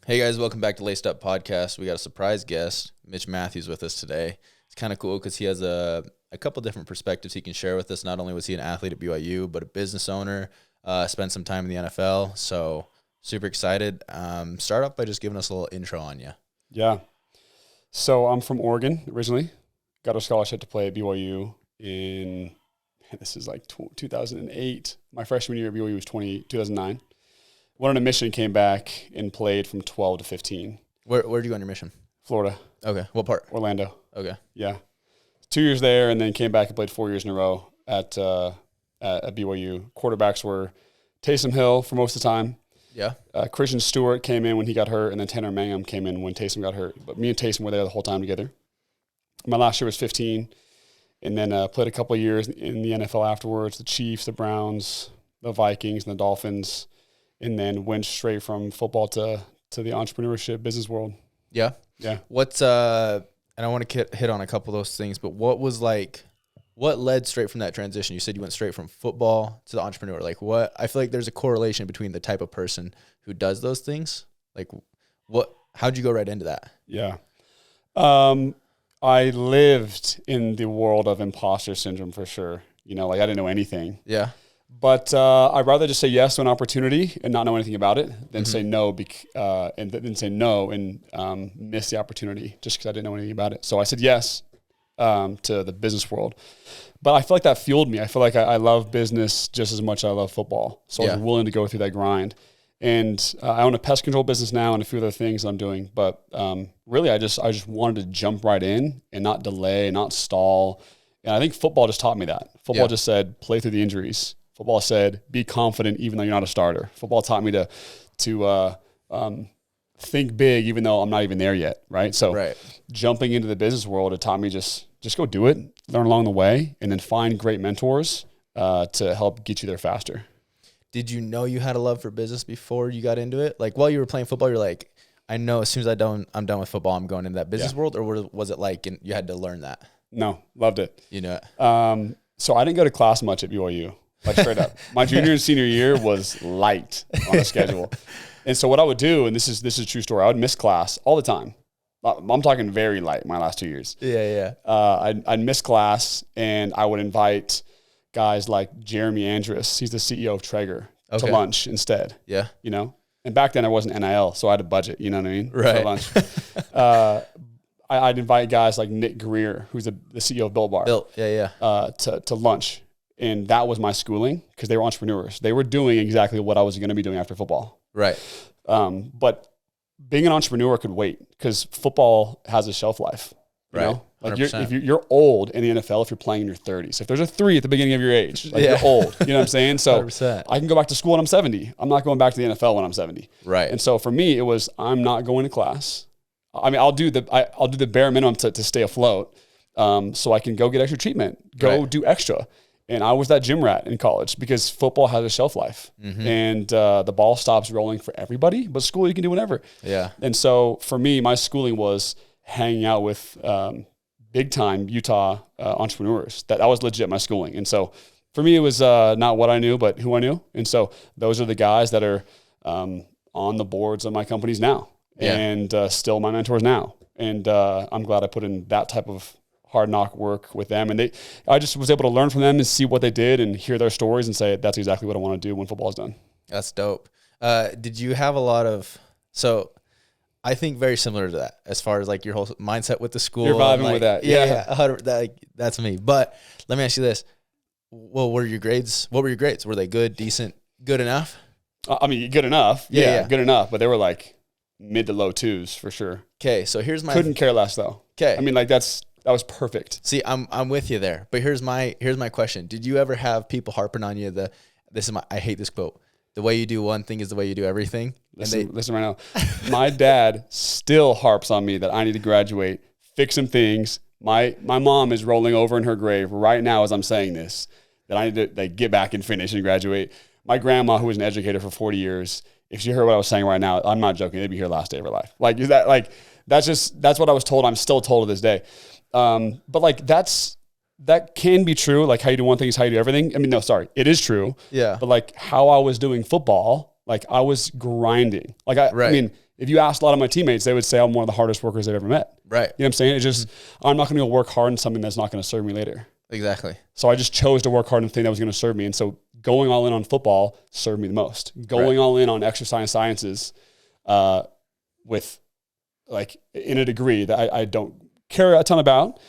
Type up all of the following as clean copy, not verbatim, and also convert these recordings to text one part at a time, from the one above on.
Hey guys, welcome back to Laced Up Podcast. We got a surprise guest, Mitch Matthews, with us today. It's kind of cool because he has a couple different perspectives he can share with us. Not only was he an athlete at BYU, but a business owner, spent some time in the NFL. So super excited. Start off by just giving us a little intro on you. Yeah. So I'm from Oregon originally. Got a scholarship to play at BYU this is like 2008. My freshman year at BYU was 2009. Went on a mission, came back, and played from 12 to 15. Where did you go on your mission? Florida. Okay. What part? Orlando. Okay. Yeah. 2 years there, and then came back and played 4 years in a row at BYU. Quarterbacks were Taysom Hill for most of the time. Yeah. Christian Stewart came in when he got hurt, and then Tanner Mangum came in when Taysom got hurt. But me and Taysom were there the whole time together. My last year was 15, and then played a couple of years in the NFL afterwards, the Chiefs, the Browns, the Vikings, and the Dolphins. And then went straight from football to the entrepreneurship business world. Yeah. Yeah. What's and I want to hit on a couple of those things, but what led straight from that transition? You said you went straight from football to the entrepreneur. I feel like there's a correlation between the type of person who does those things. How'd you go right into that? Yeah. I lived in the world of imposter syndrome for sure. I didn't know anything. Yeah. But I'd rather just say yes to an opportunity and not know anything about it than say no and miss the opportunity just because I didn't know anything about it. So I said yes to the business world. But I feel like that fueled me. I feel like I love business just as much as I love football. So I was willing to go through that grind. And I own a pest control business now and a few other things that I'm doing. But really, I just wanted to jump right in and not delay, not stall. And I think football just taught me that. Football just said, play through the injuries. Football said, be confident even though you're not a starter. Football taught me to think big even though I'm not even there yet, right? So jumping into the business world, it taught me just go do it, learn along the way, and then find great mentors to help get you there faster. Did you know you had a love for business before you got into it? Like while you were playing football, you're like, I know as soon as I'm done with football, I'm going into that business world, or was it like you had to learn that? No, loved it. You know it. So I didn't go to class much at BYU. Like straight up. My junior and senior year was light on the schedule. And so what I would do, and this is a true story, I would miss class all the time. I'm talking very light my last 2 years. Yeah. I'd miss class and I would invite guys like Jeremy Andrus, he's the CEO of Traeger, to lunch instead. Yeah. And back then I wasn't NIL, so I had a budget, you know what I mean? Right. For lunch. I'd invite guys like Nick Greer, who's the CEO of Built Bar. To lunch. And that was my schooling because they were entrepreneurs. They were doing exactly what I was going to be doing after football. Right. But being an entrepreneur could wait because football has a shelf life. You know? Like if you're old in the NFL, if you're playing in your 30s, if there's a 3 at the beginning of your age, you're old. You know what I'm saying? So 100%. I can go back to school when I'm 70. I'm not going back to the NFL when I'm 70. Right. And so for me, it was I'm not going to class. I mean, I'll do the bare minimum to stay afloat, so I can go get extra treatment, do extra. And I was that gym rat in college because football has a shelf life and the ball stops rolling for everybody, but school, you can do whatever. Yeah. And so for me, my schooling was hanging out with big time Utah entrepreneurs. That was legit my schooling. And so for me, it was not what I knew, but who I knew. And so those are the guys that are on the boards of my companies now and still my mentors now. And I'm glad I put in that type of hard knock work with them. And I just was able to learn from them and see what they did and hear their stories and say, that's exactly what I want to do when football is done. That's dope. Did you have a lot of, so I think very similar to that as far as like your whole mindset with the school. You're vibing with that. Yeah. That's me. But let me ask you this. Well, what were your grades? Were they good, decent, good enough? I mean, good enough. Yeah. Good enough. But they were like mid to low 2s for sure. Okay. So here's my, couldn't care less though. Okay. I mean, like that was perfect. See, I'm with you there. But here's my question. Did you ever have people harping on you I hate this quote. The way you do one thing is the way you do everything. Listen right now. My dad still harps on me that I need to graduate, fix some things. My mom is rolling over in her grave right now as I'm saying this, that I need to get back and finish and graduate. My grandma, who was an educator for 40 years, if she heard what I was saying right now, I'm not joking, they'd be here last day of her life. Like, is that like, that's what I was told. I'm still told to this day. But like that can be true. Like how you do one thing is how you do everything. I mean, no, sorry. It is true. Yeah. But like how I was doing football, like I was grinding. Like I mean, if you ask a lot of my teammates, they would say I'm one of the hardest workers they've ever met. Right. You know what I'm saying? It's just, I'm not going to go work hard in something that's not going to serve me later. Exactly. So I just chose to work hard in the thing that was going to serve me. And so going all in on football served me the most. Going all in on exercise sciences with like in a degree that I don't care a ton about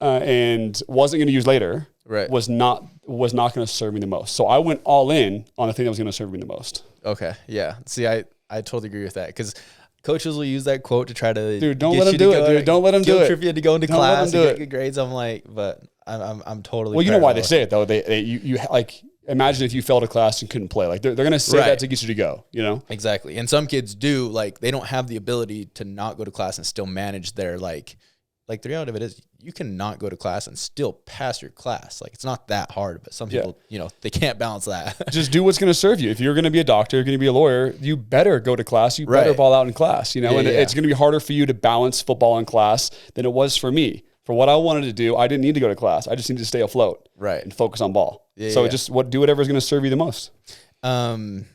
and wasn't going to use later was not going to serve me the most. So I went all in on the thing that was going to serve me the most. Okay. Yeah. See, I totally agree with that because coaches will use that quote to try to don't let them do it, dude. Don't let them do it. Trip you to go into class and get good grades. I'm like, but I'm totally. Well, you know why they say it though. You like imagine if you failed a class and couldn't play. Like they're going to say that to get you to go. You know exactly. And some kids do like they don't have the ability to not go to class and still manage their like the reality of it is you can not go to class and still pass your class. Like it's not that hard, but some people, they can't balance that. Just do what's going to serve you. If you're going to be a doctor, you're going to be a lawyer, you better go to class. You better ball out in class, and it's going to be harder for you to balance football in class than it was for me. For what I wanted to do, I didn't need to go to class. I just needed to stay afloat and focus on ball. Do whatever is going to serve you the most. And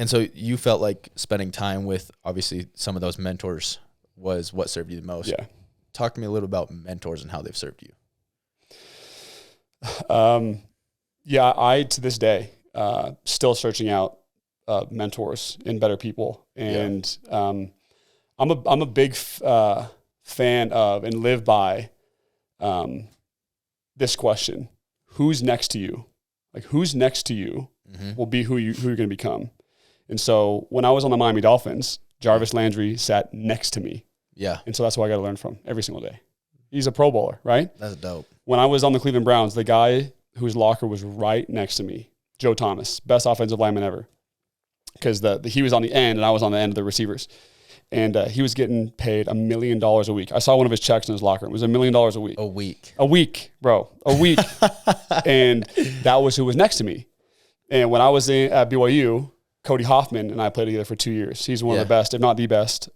so you felt like spending time with obviously some of those mentors was what served you the most. Yeah. Talk to me a little about mentors and how they've served you. I to this day still searching out mentors and better people, and I'm a big fan of and live by this question: who's next to you? Like who's next to you will be who you're going to become. And so when I was on the Miami Dolphins, Jarvis Landry sat next to me. Yeah. And so that's what I got to learn from every single day. He's a Pro Bowler, right? That's dope. When I was on the Cleveland Browns, the guy whose locker was right next to me, Joe Thomas, best offensive lineman ever. Because he was on the end and I was on the end of the receivers. And he was getting paid $1 million a week. I saw one of his checks in his locker. It was $1 million a week. A week. A week, bro. A week. And that was who was next to me. And when I was at BYU, Cody Hoffman and I played together for 2 years. He's one of the best, if not the best,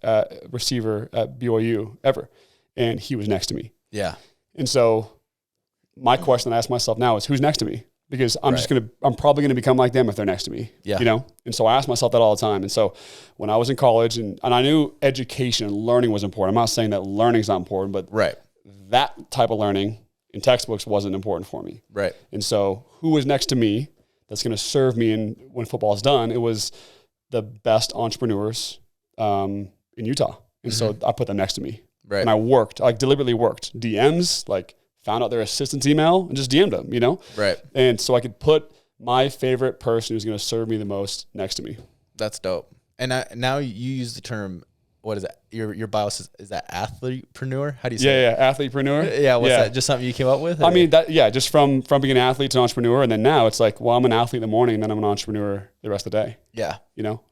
receiver at BYU ever. And he was next to me. Yeah. And so my question I ask myself now is who's next to me? Because I'm probably going to become like them if they're next to me. Yeah. And so I ask myself that all the time. And so when I was in college and I knew education and learning was important. I'm not saying that learning is not important, but that type of learning in textbooks wasn't important for me. Right. And so who was next to me that's going to serve me when football is done? It was the best entrepreneurs in Utah. And so I put them next to me. Right. And I deliberately worked. DMs, found out their assistant's email and just DM'd them, Right. And so I could put my favorite person who's going to serve me the most next to me. That's dope. And now you use the term, what is that? Your bio says, is that athletepreneur? How do you say it? Yeah, athletepreneur. Yeah, what's that? Just something you came up with? Or? I mean, just from being an athlete to an entrepreneur, and then now it's like, well, I'm an athlete in the morning, and then I'm an entrepreneur the rest of the day. Yeah.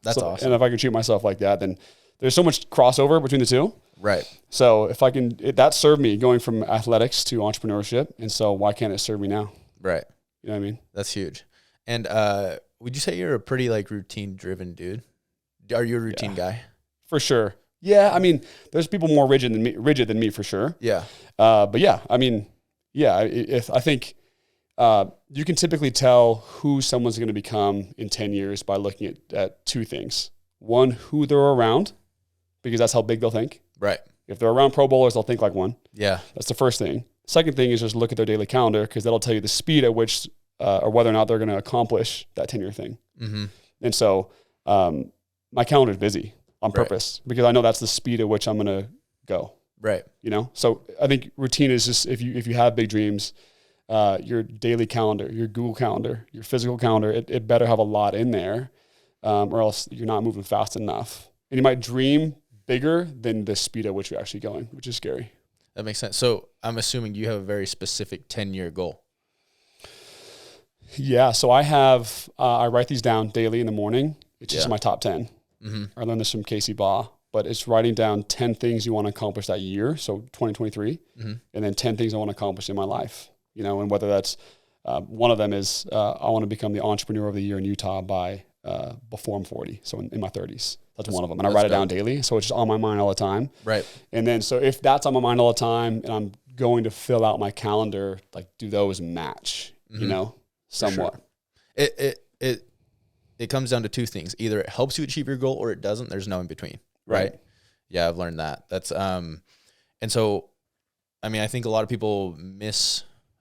That's awesome. And if I can treat myself like that, then there's so much crossover between the two. Right. So if I can, that served me going from athletics to entrepreneurship. And so why can't it serve me now? Right. You know what I mean? That's huge. And would you say you're a pretty routine driven dude? Are you a routine guy? For sure. Yeah. I mean, there's people more rigid than me for sure. Yeah. But yeah, I mean, I think you can typically tell who someone's going to become in 10 years by looking at two things. One, who they're around, because that's how big they'll think. Right. If they're around Pro Bowlers, they'll think like one. Yeah. That's the first thing. Second thing is just look at their daily calendar, because that'll tell you the speed at which or whether or not they're going to accomplish that 10-year thing. Mm-hmm. And so my calendar is busy on purpose because I know that's the speed at which I'm going to go. Right. So I think routine is just if you have big dreams, your daily calendar, your Google calendar, your physical calendar, it better have a lot in there or else you're not moving fast enough. And you might dream bigger than the speed at which you're actually going, which is scary. That makes sense. So I'm assuming you have a very specific 10-year goal. Yeah. So I have, I write these down daily in the morning. It's just my top 10. Mm-hmm. I learned this from Casey Baugh, but it's writing down 10 things you want to accomplish that year. So 2023, and then 10 things I want to accomplish in my life, and whether that's, one of them is, I want to become the entrepreneur of the year in Utah by, before I'm 40. So in my 30s. That's one of them. And I write it down daily. So it's just on my mind all the time. Right. And then, so if that's on my mind all the time and I'm going to fill out my calendar, do those match, somewhat. Sure. It comes down to two things. Either it helps you achieve your goal or it doesn't. There's no in between. right? Yeah, I've learned that. That's and so, I mean, I think a lot of people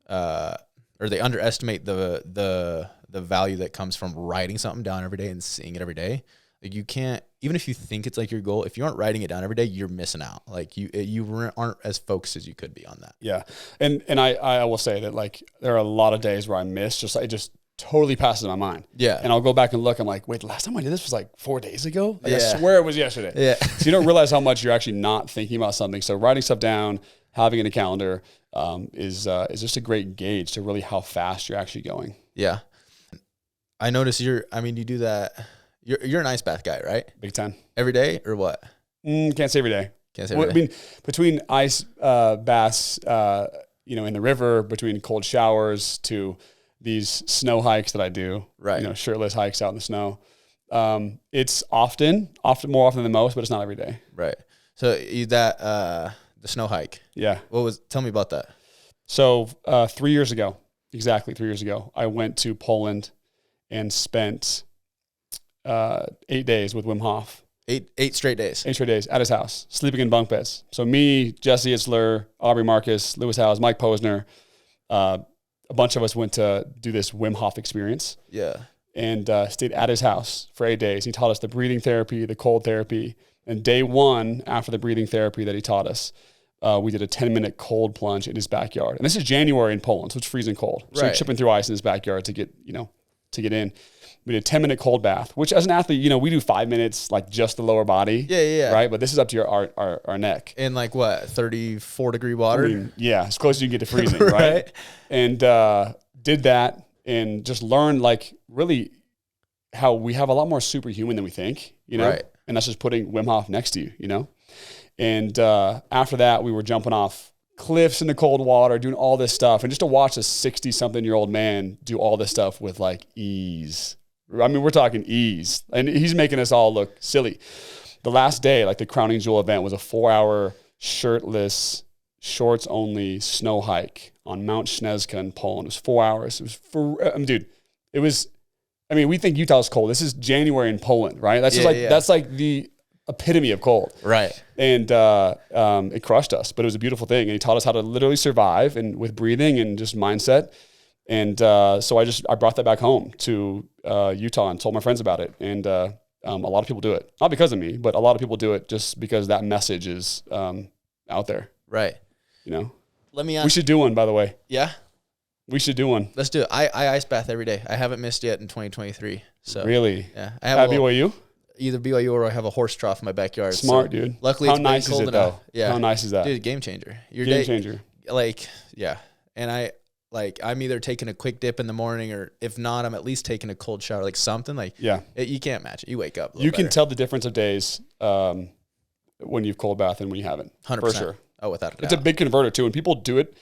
or they underestimate the value that comes from writing something down every day and seeing it every day. Like you can't, even if you think it's like your goal, if you aren't writing it down every day, you're missing out. Like you aren't as focused as you could be on that. Yeah. And I will say that like there are a lot of days where I miss, it just totally passes my mind. Yeah. And I'll go back and look, I'm like, wait, the last time I did this was like 4 days ago. Like, yeah. I swear it was yesterday. Yeah. So you don't realize how much you're actually not thinking about something. So writing stuff down, having it in a calendar, is just a great gauge to really how fast you're actually going. Yeah. I notice you do that. You're an ice bath guy, right? Big time. Every day or what? Can't say every day. Can't say every day. I mean, between ice baths, in the river, between cold showers to these snow hikes that I do, right? Shirtless hikes out in the snow. It's often more often than most, but it's not every day. Right. So the snow hike. Yeah. Tell me about that. So 3 years ago, exactly 3 years ago, I went to Poland and spent 8 days with Wim Hof. Eight straight days. 8 straight days at his house, sleeping in bunk beds. So me, Jesse Itzler, Aubrey Marcus, Lewis Howes, Mike Posner, a bunch of us went to do this Wim Hof experience. Yeah. And stayed at his house for 8 days. He taught us the breathing therapy, the cold therapy. And day one, after the breathing therapy that he taught us, we did a 10-minute cold plunge in his backyard. And this is January in Poland, so it's freezing cold. So we're chipping through ice in his backyard to get in. We did a 10-minute cold bath, which as an athlete, we do 5 minutes, like just the lower body. Yeah. Right? But this is up to our neck. In like what, 34 degree water? I mean, yeah, as close as you can get to freezing, right? Right? And did that and just learned like really how we have a lot more superhuman than we think, Right. And that's just putting Wim Hof next to you, And after that, we were jumping off cliffs into cold water, doing all this stuff. And just to watch a 60-something-year-old man do all this stuff with like ease. I mean, we're talking ease. And he's making us all look silly. The last day, like the crowning jewel event, was a 4-hour shirtless, shorts only snow hike on Mount Śnieżka in Poland. It was 4 hours. It was we think Utah's cold. This is January in Poland, right? That's that's like the epitome of cold. Right. And it crushed us, but it was a beautiful thing. And he taught us how to literally survive and with breathing and just mindset. And so I brought that back home to Utah and told my friends about it. And a lot of people do it, not because of me, but a lot of people do it just because that message is out there. Right. Let me ask. We should do one, by the way. Yeah. We should do one. Let's do it. I ice bath every day. I haven't missed yet in 2023. So really? Yeah. I have BYU? Either BYU or I have a horse trough in my backyard. Smart, dude. Luckily, how it's nice been cold is it enough. though? Yeah. How nice is that? Dude, game changer. Game changer. Like, yeah. And I'm either taking a quick dip in the morning or if not, I'm at least taking a cold shower, like something like, you can't match it. You wake up. You can tell the difference of days when you've cold bath and when you haven't. 100%. For sure. Oh, without a doubt. It's a big converter too. When people do it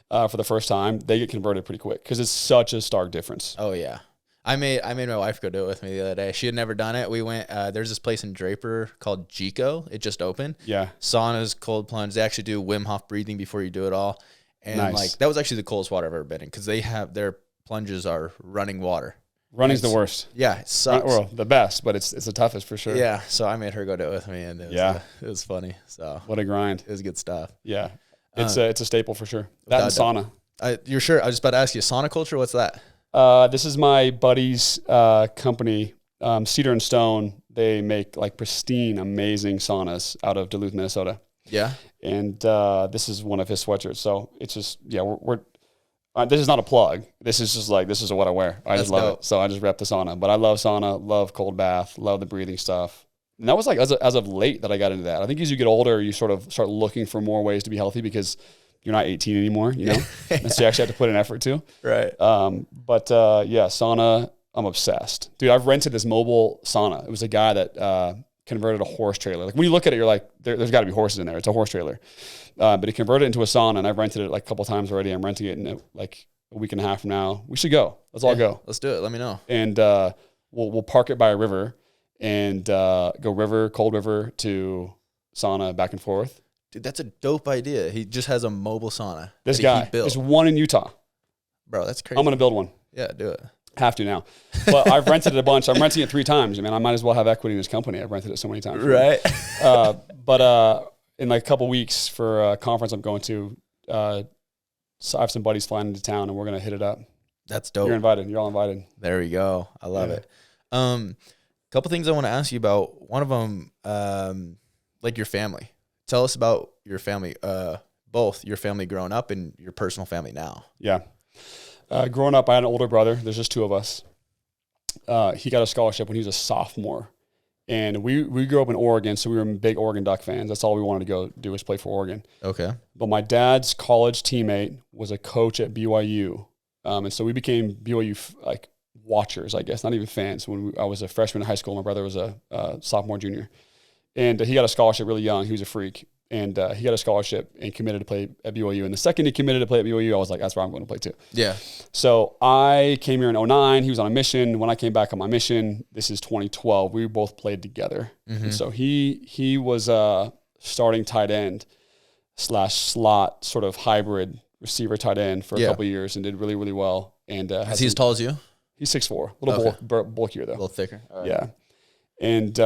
for the first time, they get converted pretty quick because it's such a stark difference. Oh yeah. I made my wife go do it with me the other day. She had never done it. We went, there's this place in Draper called Gico. It just opened. Yeah. Saunas, cold plunge. They actually do Wim Hof breathing before you do it all. And nice. that was actually the coldest water I've ever been in because their plunges are running water. Running's the worst. Yeah, it sucks. Well, the best, but it's the toughest for sure. Yeah, so I made her go do it with me, and it was funny. So what a grind! It was good stuff. Yeah, it's a staple for sure. That and sauna. You're sure? I was just about to ask you, sauna culture. What's that? This is my buddy's company, Cedar and Stone. They make like pristine, amazing saunas out of Duluth, Minnesota. Yeah, and this is one of his sweatshirts. So it's just we're this is not a plug. This is just like, this is what I wear. I just love it. So I just rep the sauna. But I love sauna, love cold bath, love the breathing stuff. And that was like as of late that I got into that. I think as you get older, you sort of start looking for more ways to be healthy because you're not 18 anymore, you know? And so you actually have to put an effort to. Right. Sauna, I'm obsessed. Dude, I've rented this mobile sauna. It was a guy that converted a horse trailer. Like when you look at it, you're like, there's got to be horses in there. It's a horse trailer. But he converted it into a sauna, and I've rented it like a couple times already. I'm renting it in like a week and a half from now. We should go. Let's all go. Let's do it. Let me know. And we'll park it by a river and go cold river to sauna back and forth. Dude, that's a dope idea. He just has a mobile sauna. This guy. There's one in Utah. Bro, that's crazy. I'm going to build one. Yeah, do it. Have to now. But I've rented it a bunch. I'm renting it 3 times. I mean, I might as well have equity in this company. I've rented it so many times. Right. But in like a couple weeks for a conference I'm going to, so I have some buddies flying into town and we're going to hit it up. That's dope. You're invited. You're all invited. There we go. I love it. Couple things I want to ask you about. One of them, like your family. Tell us about your family, both your family growing up and your personal family now. Yeah. Growing up, I had an older brother. There's just 2 of us. He got a scholarship when he was a sophomore. And we grew up in Oregon, so we were big Oregon Duck fans. That's all we wanted to go do was play for Oregon. Okay. But my dad's college teammate was a coach at BYU. And so we became BYU like watchers, I guess, not even fans. When I was a freshman in high school, my brother was a sophomore, junior. And he got a scholarship really young. He was a freak. And he got a scholarship and committed to play at BYU. And the second he committed to play at BYU, I was like, that's where I'm going to play too. Yeah. So I came here in 2009. He was on a mission. When I came back on my mission, this is 2012. We both played together. Mm-hmm. And so he was starting tight end / slot sort of hybrid receiver tight end for a couple of years and did really, really well. And is he as tall as you? He's 6'4", a little bulkier though. A little thicker. Right. Yeah. And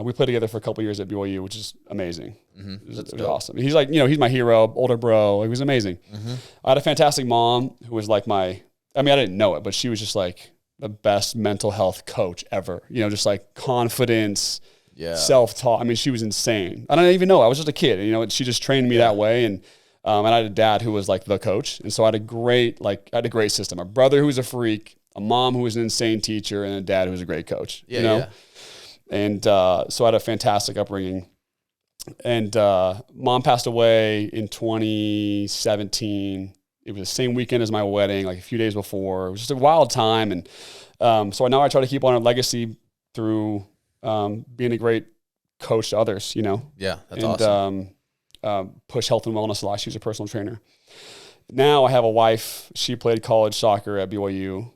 we played together for a couple of years at BYU, which is amazing. Mm-hmm. It was awesome. He's like, he's my hero, older bro. He was amazing. Mm-hmm. I had a fantastic mom who was like I didn't know it, but she was just like the best mental health coach ever. Just like confidence, self-taught. I mean, she was insane. I didn't even know. I was just a kid. And, she just trained me that way. And I had a dad who was like the coach. And so I had a great system. A brother who was a freak, a mom who was an insane teacher, and a dad who was a great coach. And so I had a fantastic upbringing. And mom passed away in 2017. It was the same weekend as my wedding, like a few days before. It was just a wild time. And so now I try to keep on a legacy through being a great coach to others, Yeah, that's awesome. Push health and wellness a lot. She was a personal trainer. Now I have a wife. She played college soccer at BYU.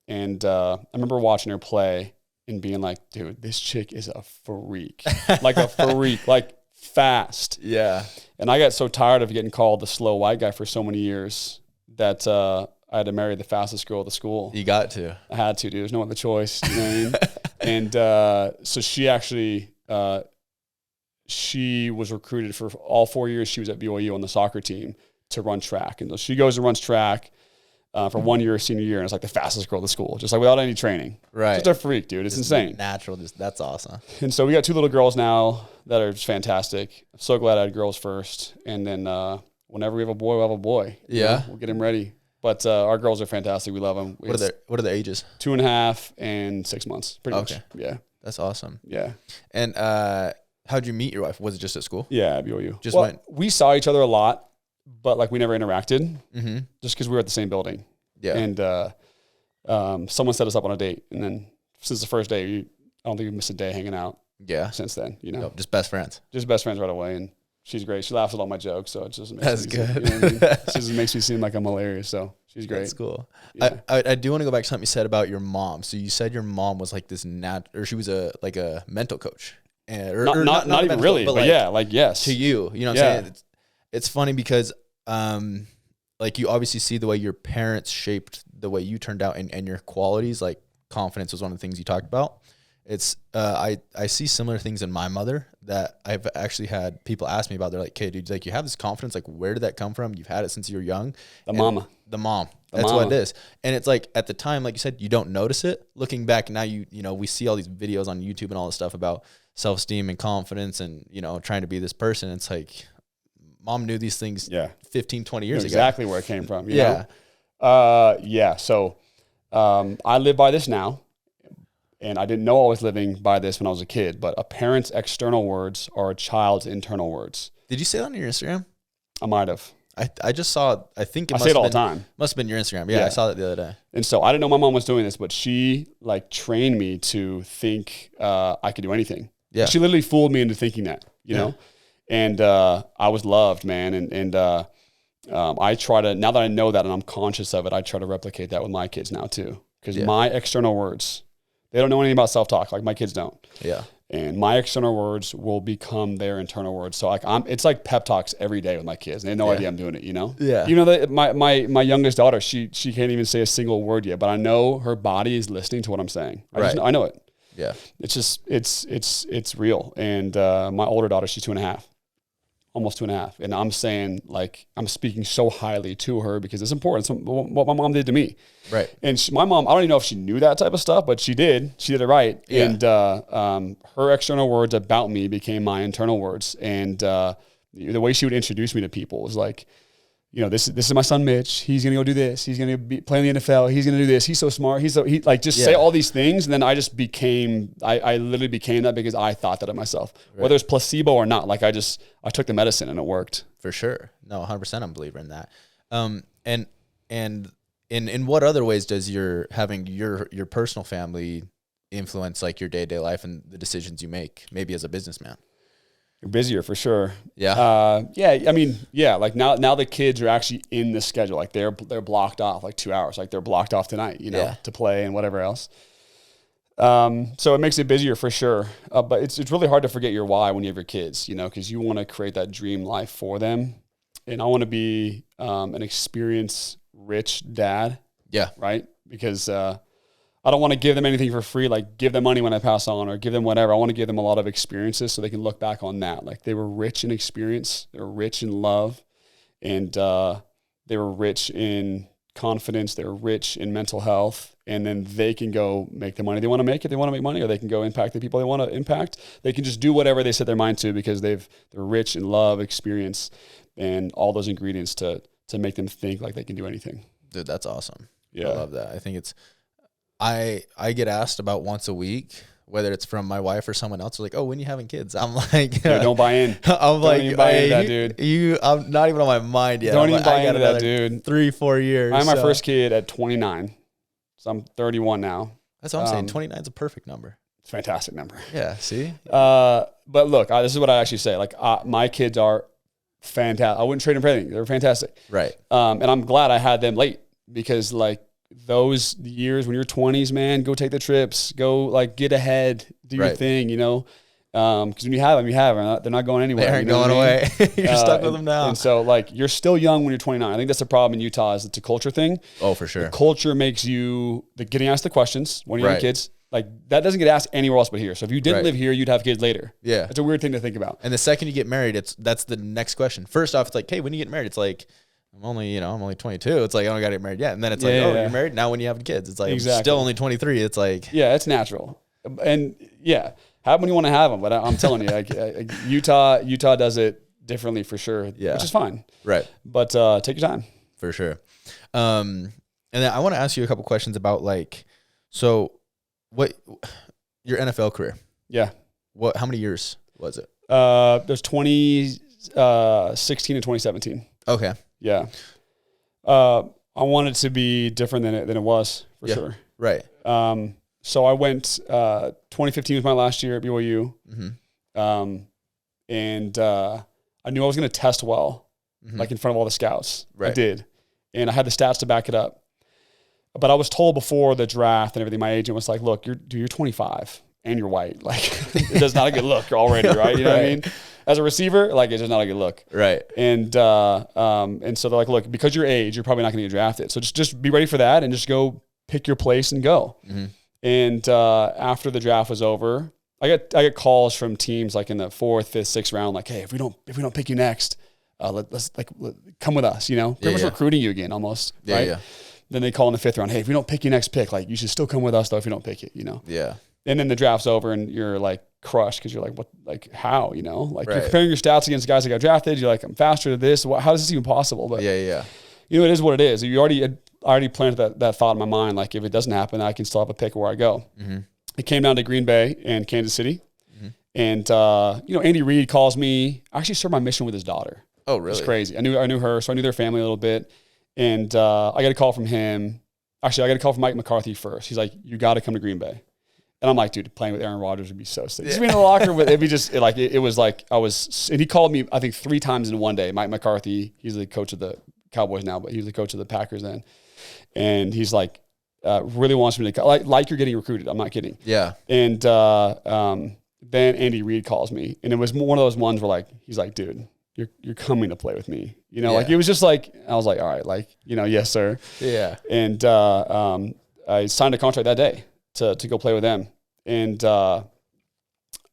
And I remember watching her play and being like, dude, this chick is a freak. Like a freak, like fast. Yeah. And I got so tired of getting called the slow white guy for so many years that I had to marry the fastest girl at the school. You got to. I had to, dude. There's no other choice. You know what I mean? And so she actually, she was recruited for all 4 years she was at BYU on the soccer team to run track. And so she goes and runs track. For 1 year, senior year, and it's like the fastest girl at the school, just like without any training. Right. Just a freak, dude. It's insane. Natural. That's awesome. And so we got 2 little girls now that are just fantastic. I'm so glad I had girls first. And then whenever we have a boy, we'll have a boy. Yeah. We'll get him ready. But our girls are fantastic. We love them. What are their ages? 2.5 and 6 months. Pretty much. Yeah. That's awesome. Yeah. And how'd you meet your wife? Was it just at school? Yeah, at BYU. We saw each other a lot. But like we never interacted just because we were at the same building. Yeah. And someone set us up on a date. And then since the first day, I don't think we missed a day hanging out. Yeah. Since then, just best friends. Just best friends right away. And she's great. She laughs at all my jokes. So it just makes That's good. She just makes me seem like I'm hilarious. So she's great. That's cool. Yeah. I do want to go back to something you said about your mom. So you said your mom was like this or she was a mental coach. Not even really, but yes. To you, you know what I'm saying? It's funny because, like you obviously see the way your parents shaped the way you turned out and your qualities, like confidence was one of the things you talked about. It's, I see similar things in my mother that I've actually had people ask me about. They're like, "Okay, dude, like you have this confidence. Like, where did that come from? You've had it since you were young." The mom. That's what it is. And it's like at the time, like you said, you don't notice it. Looking back now, we see all these videos on YouTube and all this stuff about self-esteem and confidence and, trying to be this person. It's like, mom knew these things 15, 20 years ago. Exactly where it came from. You know? So I live by this now. And I didn't know I was living by this when I was a kid. But a parent's external words are a child's internal words. Did you say that on your Instagram? I might have. I just saw, I think I say it all the time. Must have been your Instagram. Yeah, I saw that the other day. And so I didn't know my mom was doing this, but she trained me to think I could do anything. Yeah. She literally fooled me into thinking that, you know? And I was loved, man. And I try to, now that I know that and I'm conscious of it, I try to replicate that with my kids now too. Because my external words, they don't know anything about self-talk like my kids don't. Yeah. And my external words will become their internal words. So like it's like pep talks every day with my kids. And they have no idea I'm doing it, you know? Yeah. You know that my youngest daughter, she can't even say a single word yet, but I know her body is listening to what I'm saying. I know it. Yeah. It's just, it's real. And my older daughter, she's 2.5. Almost 2.5. And I'm saying, like, I'm speaking so highly to her because it's important. It's what my mom did to me. Right. And my mom, I don't even know if she knew that type of stuff, but she did. She did it right. Yeah. And her external words about me became my internal words. And the way she would introduce me to people was like, you know, this is my son, Mitch. He's going to go do this. He's going to be playing in the NFL. He's going to do this. He's so smart. Say all these things. And then I just became, I literally became that because I thought that of myself, whether it's placebo or not. Like I took the medicine and it worked. For sure. No, 100% I'm a believer in that. And in what other ways does having your personal family influence like your day-to-day life and the decisions you make, maybe as a businessman? You're busier for sure. Yeah. I mean, yeah. Like now the kids are actually in the schedule. Like they're blocked off like 2 hours. Like they're blocked off tonight, you know, to play and whatever else. So it makes it busier for sure. But it's really hard to forget your why when you have your kids, you know, because you want to create that dream life for them. And I want to be an experience-rich dad. Yeah. Right? Because I don't want to give them anything for free, like give them money when I pass on or give them whatever. I want to give them a lot of experiences so they can look back on that. Like they were rich in experience, they were rich in love, and they were rich in confidence, they were rich in mental health, and then they can go make the money they want to make if they want to make money, or they can go impact the people they want to impact. They can just do whatever they set their mind to because they're rich in love, experience, and all those ingredients to make them think like they can do anything. Dude, that's awesome. Yeah. I love that. I think I get asked about once a week, whether it's from my wife or someone else, like, oh, when you having kids? I'm like, dude, don't buy in. I'm like, don't buy into that, dude. I'm not even on my mind yet. Don't even buy into that, dude. 3-4 years. I had my first kid at 29, so I'm 31 now. That's what I'm saying. 29 is a perfect number. It's a fantastic number. Yeah. See. But look, this is what I actually say. Like, my kids are fantastic. I wouldn't trade them for anything. They're fantastic. Right. And I'm glad I had them late because like. Those years when you're 20s, man, go take the trips, go like get ahead, do your thing, you know? Because when you have them, they're not going anywhere. They aren't going away. You're stuck with them now. And so like, you're still young when you're 29. I think that's the problem in Utah is it's a culture thing. Oh, for sure. The culture makes you getting asked the questions when you're kids. Like that doesn't get asked anywhere else but here. So if you didn't live here, you'd have kids later. Yeah. It's a weird thing to think about. And the second you get married, that's the next question. First off, it's like, hey, when you get married, it's like, I'm only 22. It's like, I don't got to get married yet. And then it's like, you're married now when you have kids. It's like, I'm still only 23. It's like. Yeah, it's natural. And yeah, have them when you want to have them. But I'm telling you, like, Utah does it differently for sure, which is fine. Right. But take your time. For sure. And then I want to ask you a couple questions about like, so what, your NFL career. Yeah. How many years was it? There's 2016 and 2017. Okay. Yeah. I wanted to be different than it was for sure. Right. So I went, 2015 was my last year at BYU. Mm-hmm. And I knew I was going to test well, like in front of all the scouts. Right. I did. And I had the stats to back it up. But I was told before the draft and everything, my agent was like, look, you're 25 and you're white. Like, it's not a good look already, right? You know what I mean? As a receiver, like, it's just not a good look. Right. And so they're like, look, because your age, you're probably not going to get drafted. So just be ready for that and just go pick your place and go. Mm-hmm. And after the draft was over, I get calls from teams like in the 4th, 5th, 6th round, like, hey, if we don't pick you next, let's come with us, you know? Pretty much recruiting you again almost, right? Yeah. Then they call in the 5th round, hey, if we don't pick you next pick, like, you should still come with us though if you don't pick it, you know? Yeah. And then the draft's over and you're like crushed because you're like, what, like how, you know? Like you're comparing your stats against guys that got drafted. You're like, I'm faster to this. How is this even possible? But you know, it is what it is. You already planted that thought in my mind. Like if it doesn't happen, I can still have a pick where I go. Mm-hmm. It came down to Green Bay and Kansas City. Mm-hmm. And, you know, Andy Reid calls me. I actually served my mission with his daughter. Oh, really? It's crazy. I knew her, so I knew their family a little bit. And I got a call from him. Actually, I got a call from Mike McCarthy first. He's like, you got to come to Green Bay. And I'm like, dude, playing with Aaron Rodgers would be so sick. Just being in the locker room, it'd be just like, it was like, and he called me, I think 3 times in one day. Mike McCarthy, he's the coach of the Cowboys now, but he was the coach of the Packers then. And he's like, really wants me to, like you're getting recruited. I'm not kidding. Yeah. And then Andy Reid calls me, and it was one of those ones where like, he's like, dude, you're coming to play with me. You know, like it was just like, I was like, all right, like, you know, yes, sir. Yeah. And I signed a contract that day to go play with them. And I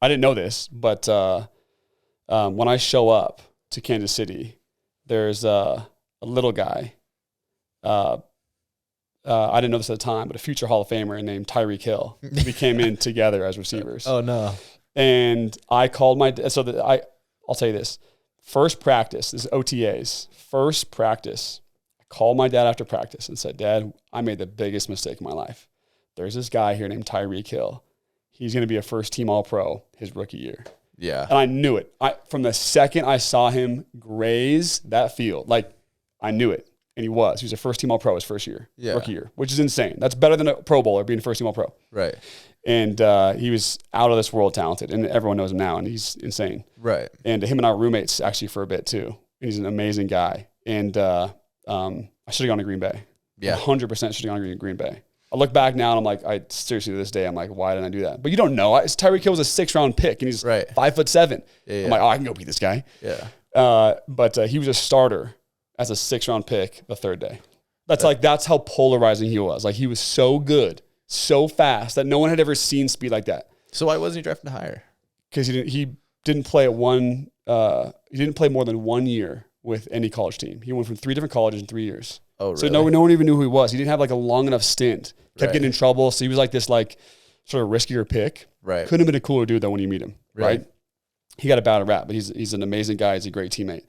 didn't know this, but when I show up to Kansas City, there's a little guy. I didn't know this at the time, but a future Hall of Famer named Tyreek Hill. We came in together as receivers. Oh no! And I called I'll tell you this: first practice, this is OTAs. First practice, I called my dad after practice and said, "Dad, I made the biggest mistake of my life. There's this guy here named Tyreek Hill. He's going to be a first-team All-Pro his rookie year." Yeah, and I knew it. From the second I saw him graze that field, like I knew it. And he was a first-team All-Pro his first year, rookie year, which is insane. That's better than a Pro Bowler being a first-team All-Pro. Right. And he was out of this world talented, and everyone knows him now, and he's insane. Right. And him and I were roommates actually for a bit too. And he's an amazing guy. And I should have gone to Green Bay. Yeah. 100% should have gone to Green Bay. I look back now and I'm like, seriously, to this day, I'm like, why didn't I do that? But you don't know. Tyreek Hill was a 6th-round pick, and he's 5'7". Yeah. I'm like, oh, I can go beat this guy. Yeah. But he was a starter as a 6th-round pick the 3rd day. That's how polarizing he was. Like, he was so good, so fast that no one had ever seen speed like that. So why wasn't he drafted higher? Because he didn't play at one. He didn't play more than 1 year with any college team. He went from 3 different colleges in 3 years. Oh, really? So no one even knew who he was. He didn't have like a long enough stint. Kept getting in trouble. So he was like this like sort of riskier pick. Right. Couldn't have been a cooler dude though when you meet him. Right. He got a bad rap, but he's an amazing guy. He's a great teammate.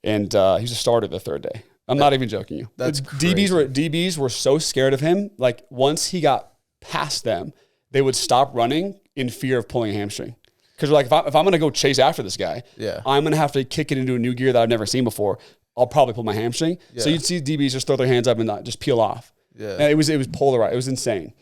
And he was a starter the 3rd day. I'm not even joking you. That's crazy. DBs were so scared of him. Like once he got past them, they would stop running in fear of pulling a hamstring. Because like if I'm going to go chase after this guy, I'm going to have to kick it into a new gear that I've never seen before. I'll probably pull my hamstring. Yeah. So you'd see DBs just throw their hands up and not just peel off. Yeah. And it was polarized. It was insane.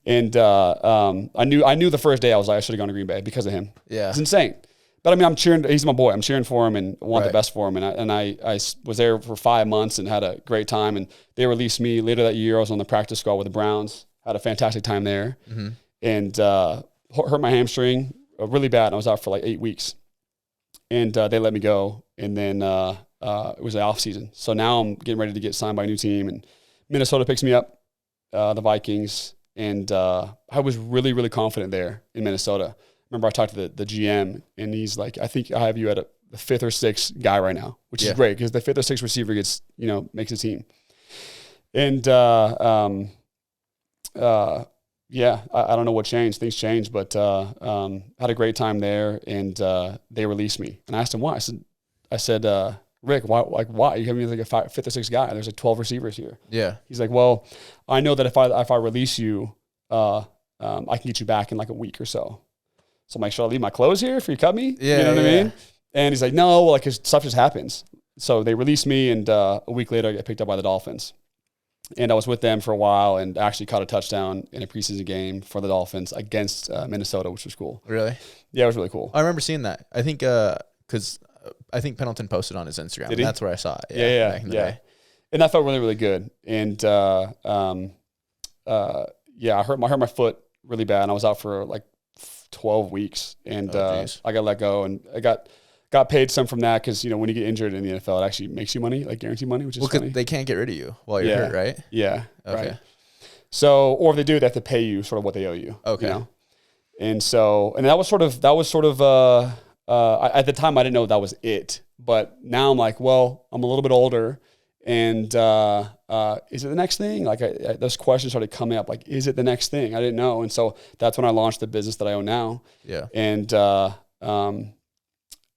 And I knew the first day I was like, I should have gone to Green Bay because of him. Yeah. It's insane. But I mean, I'm cheering. He's my boy. I'm cheering for him and want the best for him. And I was there for 5 months and had a great time. And they released me later that year. I was on the practice squad with the Browns. Had a fantastic time there. Mm-hmm. And hurt my hamstring really bad. And I was out for like 8 weeks. And they let me go. And then it was the off season. So now I'm getting ready to get signed by a new team. And Minnesota picks me up, the Vikings. And I was really, really confident there in Minnesota. Remember I talked to the GM, and he's like, I think I have you at the 5th or 6th guy right now, which is great because the 5th or 6th receiver makes a team. And I don't know what changed. Things changed, but had a great time there, and they released me. And I asked him why. I said, Rick, why? You have me like a 5th or 6th guy. There's like 12 receivers here. Yeah. He's like, well, I know that if I release you, I can get you back in like a week or so. So I'm like, should I leave my clothes here if you cut me? Yeah, you know what I mean? And he's like, no, well, like his stuff just happens. So they released me, and a week later I got picked up by the Dolphins. And I was with them for a while and actually caught a touchdown in a preseason game for the Dolphins against Minnesota, which was cool. Really? Yeah, it was really cool. I remember seeing that. I think because I think Pendleton posted on his Instagram. And that's where I saw it. Yeah. Back in the day. And that felt really, really good. And I hurt my foot really bad, and I was out for like 12 weeks, and I got let go, and I got paid some from that because when you get injured in the NFL, it actually makes you money, like guaranteed money, which is funny. They can't get rid of you while you're hurt, right? Yeah. Okay. Right. So, or if they do, they have to pay you sort of what they owe you. Okay. And so, and that was sort of at the time I didn't know that was it, but now I'm like, well, I'm a little bit older. And is it the next thing? Like those questions started coming up. Like, is it the next thing? I didn't know, and so that's when I launched the business that I own now. Yeah. And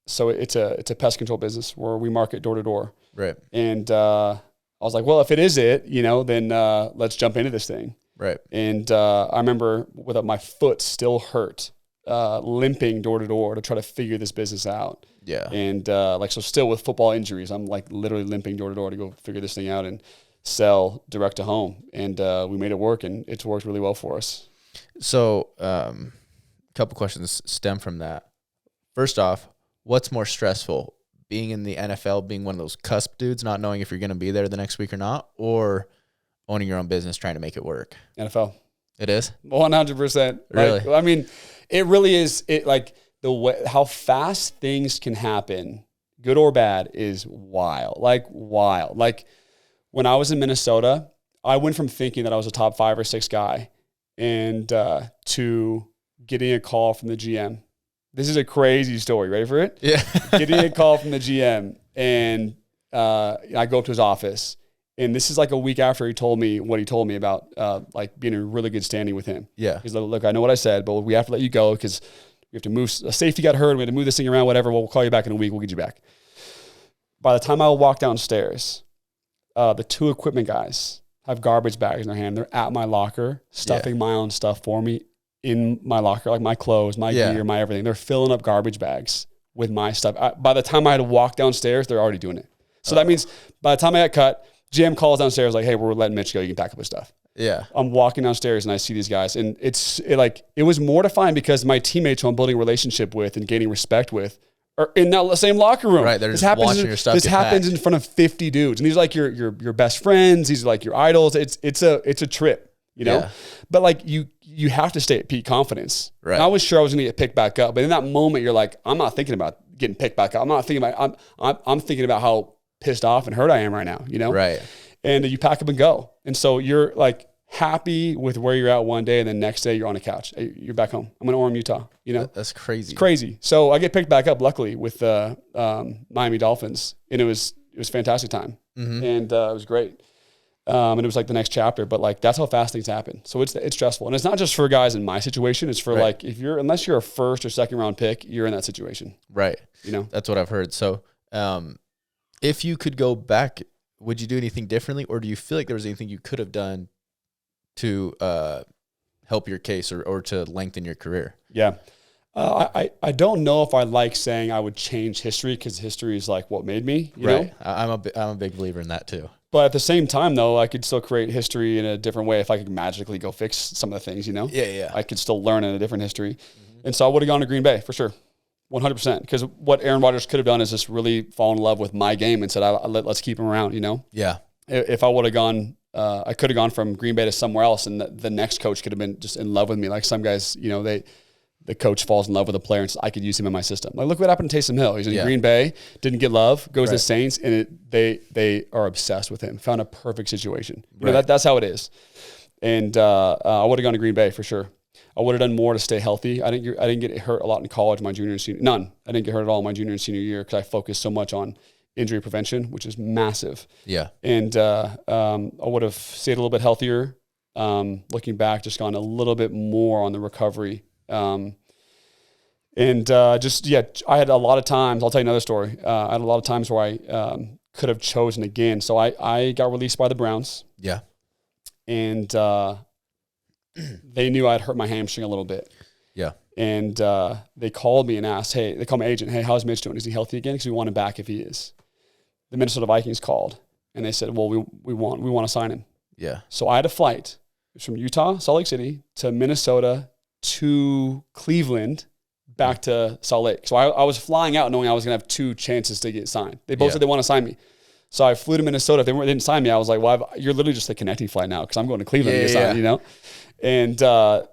so it's a pest control business where we market door to door. Right. And I was like, well, if it is it, then let's jump into this thing. Right. And I remember with my foot still hurt, limping door to door to try to figure this business out. Yeah. And so still with football injuries, I'm like literally limping door to door to go figure this thing out and sell direct to home. And we made it work, and it's worked really well for us. So a couple questions stem from that. First off, what's more stressful, being in the NFL, being one of those cusp dudes, not knowing if you're going to be there the next week or not, or owning your own business, trying to make it work? NFL. It is 100%. really. Like, I mean, it really is. It like the way how fast things can happen, good or bad, is wild. Like wild. Like when I was in Minnesota, I went from thinking that I was a top 5 or 6 guy, and to getting a call from the GM. This is a crazy story. Ready for it? Yeah. Getting a call from the GM, and I go up to his office. And this is like a week after he told me what he told me about like being in really good standing with him. Yeah. He's like, look, I know what I said, but we have to let you go because we have to move. A safety got hurt. We have to move this thing around, whatever. We'll call you back in a week. We'll get you back. By the time I walk downstairs, the 2 equipment guys have garbage bags in their hand. They're at my locker, stuffing my own stuff for me in my locker, like my clothes, my gear, my everything. They're filling up garbage bags with my stuff. By the time I had to walk downstairs, they're already doing it. So that means by the time I got cut, GM calls downstairs like, hey, we're letting Mitch go. You can pack up his stuff. Yeah. I'm walking downstairs and I see these guys, and it was mortifying because my teammates who I'm building a relationship with and gaining respect with are in that same locker room. Right. They're just watching your stuff. This happens in front of 50 dudes. And these are like your best friends. These are like your idols. It's a trip, you know? Yeah. But like you have to stay at peak confidence. Right. And I was sure I was gonna get picked back up. But in that moment, you're like, I'm not thinking about getting picked back up. I'm not thinking about I'm thinking about how pissed off and hurt I am right now, you know? Right. And you pack up and go. And so you're like happy with where you're at one day, and the next day you're on a couch. You're back home. I'm in Orem, Utah, you know? That's crazy. It's crazy. So I get picked back up, luckily, with Miami Dolphins. And it was fantastic time. Mm-hmm. And it was great. And it was like the next chapter, but like that's how fast things happen. So it's stressful. And it's not just for guys in my situation. It's for like, unless you're a 1st or 2nd round pick, you're in that situation. Right. You know? That's what I've heard. So if you could go back, would you do anything differently, or do you feel like there was anything you could have done to help your case or to lengthen your career? Yeah. I don't know if I like saying I would change history, because history is like what made me, you know? I'm a big believer in that too. But at the same time, though, I could still create history in a different way if I could magically go fix some of the things, you know? Yeah. I could still learn in a different history. Mm-hmm. And so I would have gone to Green Bay for sure. 100%. Because what Aaron Rodgers could have done is just really fall in love with my game and said, let's keep him around, you know? Yeah. If I would have gone, I could have gone from Green Bay to somewhere else, and the next coach could have been just in love with me. Like some guys, you know, the coach falls in love with a player and says, I could use him in my system. Like, look what happened to Taysom Hill. He's in Green Bay, didn't get love, goes to the Saints, and they are obsessed with him. Found a perfect situation. You know, that's how it is. And I would have gone to Green Bay for sure. I would have done more to stay healthy. I didn't get hurt a lot in college, my junior and senior. None. I didn't get hurt at all my junior and senior year because I focused so much on injury prevention, which is massive. Yeah. And I would have stayed a little bit healthier. Looking back, just gone a little bit more on the recovery. I had a lot of times, I'll tell you another story. I had a lot of times where I could have chosen again. So I got released by the Browns. Yeah. And they knew I'd hurt my hamstring a little bit. Yeah. And they called me and asked, they called my agent, hey, how's Mitch doing? Is he healthy again? Because we want him back if he is. The Minnesota Vikings called, and they said, well, we want to sign him. Yeah. So I had a flight from Utah, Salt Lake City, to Minnesota, to Cleveland, back to Salt Lake. So I was flying out knowing I was going to have 2 chances to get signed. They both said they want to sign me. So I flew to Minnesota. If they didn't sign me, I was like, well, you're literally just a connecting flight now, because I'm going to Cleveland to get signed, you know? And the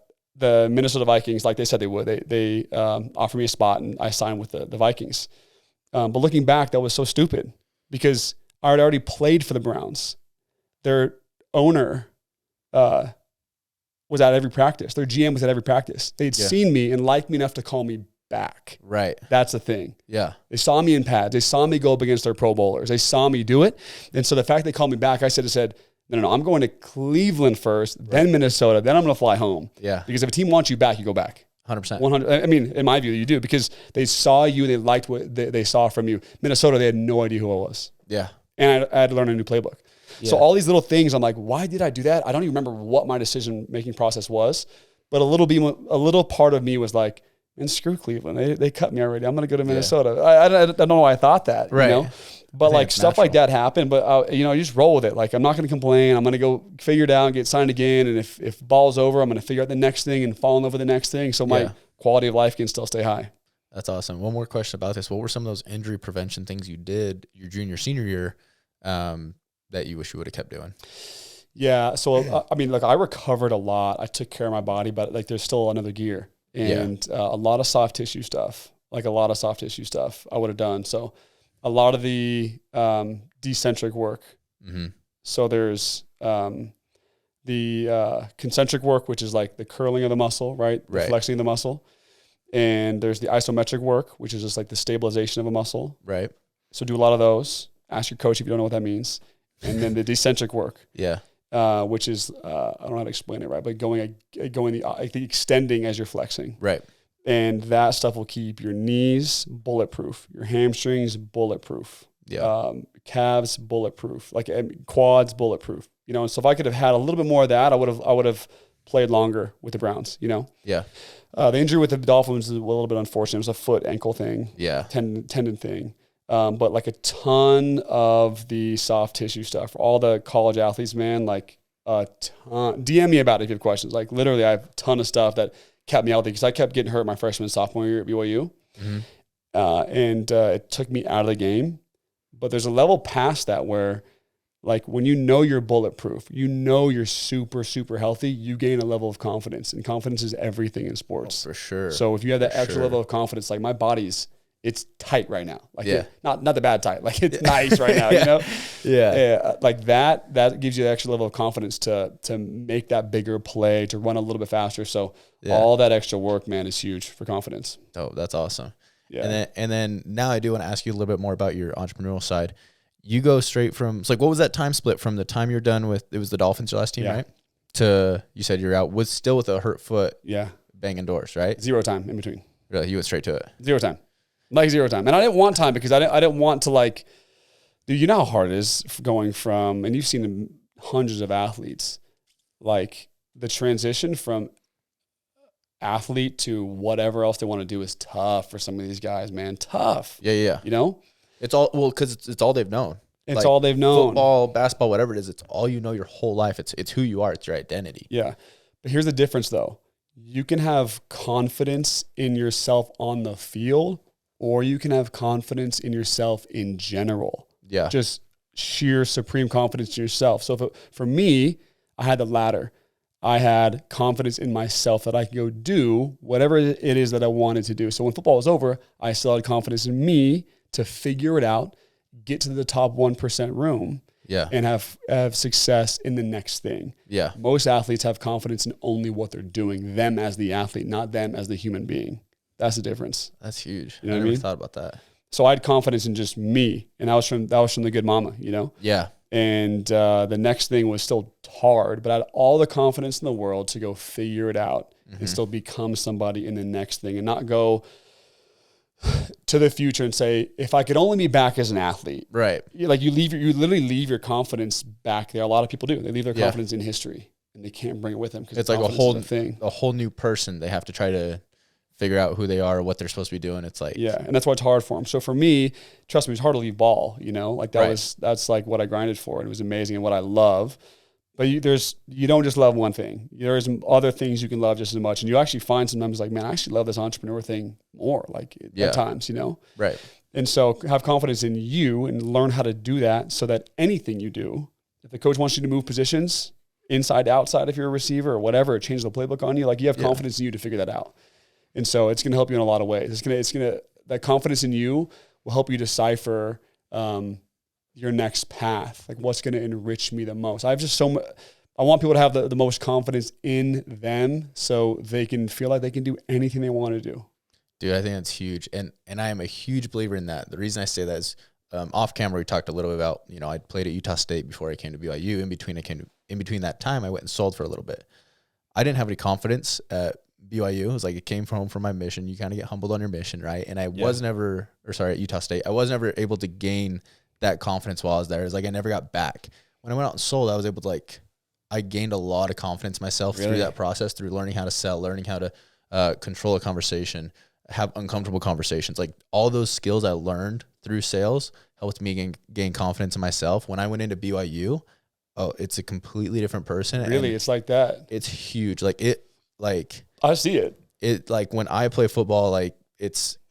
Minnesota Vikings, like they said they would, they offered me a spot, and I signed with the Vikings. But looking back, that was so stupid, because I had already played for the Browns. Their owner was at every practice. Their GM was at every practice. They'd seen me and liked me enough to call me back. Right. That's the thing. Yeah. They saw me in pads. They saw me go up against their Pro Bowlers. They saw me do it. And so the fact they called me back, I said, no, I'm going to Cleveland first, then Minnesota, then I'm going to fly home. Yeah. Because if a team wants you back, you go back. 100%. 100. I mean, in my view, you do, because they saw you, they liked what they saw from you. Minnesota, they had no idea who I was. Yeah. And I had to learn a new playbook. Yeah. So all these little things, I'm like, why did I do that? I don't even remember what my decision-making process was, but a little part of me was like, man, screw Cleveland. They cut me already. I'm going to go to Minnesota. Yeah. I don't know why I thought that, right. You know? But like stuff natural. Like that happened, but you just roll with it. Like, I'm not going to complain. I'm going to go figure it out and get signed again. And if ball's over, I'm going to figure out the next thing and fall in love with the next thing. So my quality of life can still stay high. That's awesome. One more question about this. What were some of those injury prevention things you did your junior, senior year, that you wish you would have kept doing? Yeah. So, I mean, like I recovered a lot. I took care of my body, but like there's still another gear and a lot of soft tissue stuff, I would have done. So a lot of the decentric work. Mm-hmm. So there's the concentric work, which is like the curling of the muscle, right? The flexing of the muscle. And there's the isometric work, which is just like the stabilization of a muscle. Right. So do a lot of those. Ask your coach if you don't know what that means. And then the decentric work. Yeah. Which is I don't know how to explain it right, but going the extending as you're flexing, right, and that stuff will keep your knees bulletproof, your hamstrings bulletproof, calves bulletproof, like quads bulletproof, you know. And so if I could have had a little bit more of that, I would have played longer with the Browns, you know. Yeah. The injury with the Dolphins is a little bit unfortunate. It was a foot ankle thing, tendon thing. But like a ton of the soft tissue stuff for all the college athletes, man, like a ton. DM me about it if you have questions. Like literally I have a ton of stuff that kept me out there because I kept getting hurt my freshman and sophomore year at BYU. Mm-hmm. And it took me out of the game. But there's a level past that where like when you know you're bulletproof, you know you're super, super healthy, you gain a level of confidence. And confidence is everything in sports. Oh, for sure. So if you have that extra level of confidence, like my body's, it's tight right now. Like not the bad tight. Like it's nice right now, you know? Like that gives you the extra level of confidence to make that bigger play, to run a little bit faster. So all that extra work, man, is huge for confidence. Oh, that's awesome. Yeah. And then now I do want to ask you a little bit more about your entrepreneurial side. You go straight from, so like, what was that time split from the time you're done with, it was the Dolphins, your last team, right? To, you said you're out with still with a hurt foot. Yeah. Banging doors, right? 0 time in between. Really? You went straight to it? 0 time. Like 0 time. And I didn't want time because I didn't want to like, dude, you know how hard it is going from, and you've seen hundreds of athletes, like the transition from athlete to whatever else they want to do is tough for some of these guys, man. Tough. Yeah. You know? It's all, well, because it's all they've known. It's like all they've known. Football, basketball, whatever it is, it's all you know your whole life. It's who you are. It's your identity. Yeah. But here's the difference though. You can have confidence in yourself on the field, or you can have confidence in yourself in general. Yeah. Just sheer supreme confidence in yourself. So for me, I had the latter. I had confidence in myself that I could go do whatever it is that I wanted to do. So when football was over, I still had confidence in me to figure it out, get to the top 1% room, and have success in the next thing. Yeah. Most athletes have confidence in only what they're doing, them as the athlete, not them as the human being. That's the difference. That's huge. You know I never thought about that. So I had confidence in just me, and that was from the good mama, you know? Yeah. And the next thing was still hard, but I had all the confidence in the world to go figure it out and still become somebody in the next thing and not go to the future and say, if I could only be back as an athlete. Right. Like you literally leave your confidence back there. A lot of people do. They leave their confidence in history and they can't bring it with them because it's like a whole new person. They have to try to figure out who they are, what they're supposed to be doing. It's like, and that's why it's hard for them. So for me, trust me, it's hard to leave ball, you know, like that's like what I grinded for. It was amazing and what I love. But you don't just love one thing. There's other things you can love just as much. And you actually find sometimes like, man, I actually love this entrepreneur thing more, like at times, you know? Right. And so have confidence in you and learn how to do that so that anything you do, if the coach wants you to move positions inside to outside, if you're a receiver or whatever, or change the playbook on you, like you have confidence in you to figure that out. And so it's going to help you in a lot of ways. That confidence in you will help you decipher, your next path, like what's going to enrich me the most. I want people to have the most confidence in them so they can feel like they can do anything they want to do. Dude, I think that's huge. And I am a huge believer in that. The reason I say that is off camera, we talked a little bit about, you know, I played at Utah State before I came to BYU. In between that time, I went and sold for a little bit. I didn't have any confidence at BYU. It was like it came home from my mission. You kind of get humbled on your mission, right? And at Utah State, I was never able to gain that confidence while I was there. It's like I never got back. When I went out and sold, I was able to I gained a lot of confidence myself through that process, through learning how to sell, learning how to control a conversation, have uncomfortable conversations. Like all those skills I learned through sales helped me gain confidence in myself. When I went into BYU, it's a completely different person. Really? It's like that. It's huge. I see it. It like when I play football,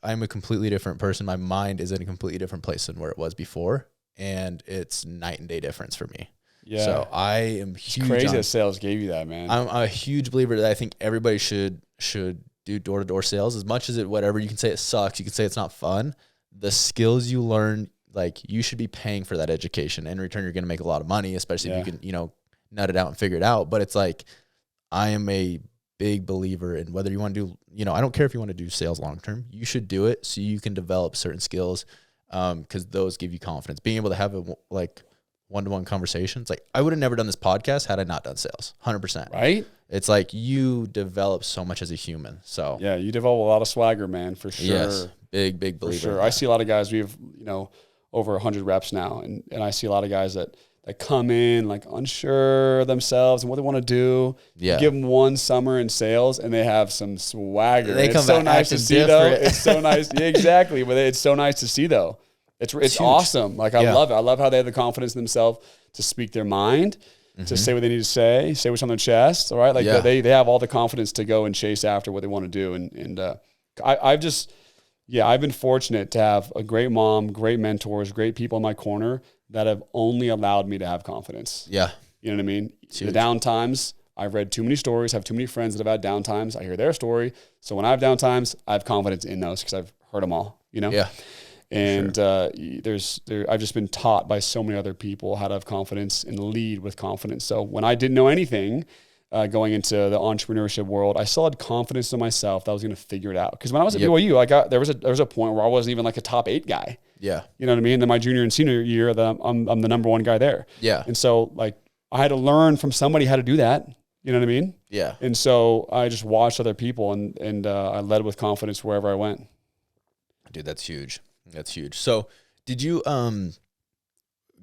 I'm a completely different person. My mind is in a completely different place than where it was before. And it's night and day difference for me. Yeah. So I am huge. It's crazy that sales gave you that, man. I'm a huge believer that I think everybody should do door-to-door sales. As much as whatever you can say it sucks, you can say it's not fun. The skills you learn, like, you should be paying for that education. In return, you're going to make a lot of money, especially if you can, nut it out and figure it out. But it's like, I am a big believer in whether you want to do, I don't care if you want to do sales long-term. You should do it so you can develop certain skills, because those give you confidence. Being able to have one-to-one conversations. Like, I would have never done this podcast had I not done sales. 100%. Right? It's like you develop so much as a human. So yeah, you develop a lot of swagger, man, for sure. Yes, big believer. For sure. I see a lot of guys, we have, over 100 reps now. And I see a lot of guys that come in like unsure of themselves and what they want to do. Yeah. You give them one summer in sales and they have some swagger. They come it's so back nice to see different. though. It's so nice. Yeah, exactly. But it's so nice to see though. It's awesome. Like, I love it. I love how they have the confidence in themselves to speak their mind, to say what they need to say what's on their chest. All right. Like they have all the confidence to go and chase after what they want to do. And I've been fortunate to have a great mom, great mentors, great people in my corner that have only allowed me to have confidence. Yeah. You know what I mean? The down times, I've read too many stories, have too many friends that have had down times. I hear their story. So when I have down times, I have confidence in those because I've heard them all, Yeah. And I've just been taught by so many other people how to have confidence and lead with confidence. So when I didn't know anything going into the entrepreneurship world, I still had confidence in myself that I was going to figure it out. Because when I was at BYU, there was a point where I wasn't even like a top 8 guy. Yeah. You know what I mean? Then my junior and senior year, I'm the number 1 guy there. Yeah. And so like I had to learn from somebody how to do that. You know what I mean? Yeah. And so I just watched other people and I led with confidence wherever I went. Dude, that's huge. That's huge. So did you,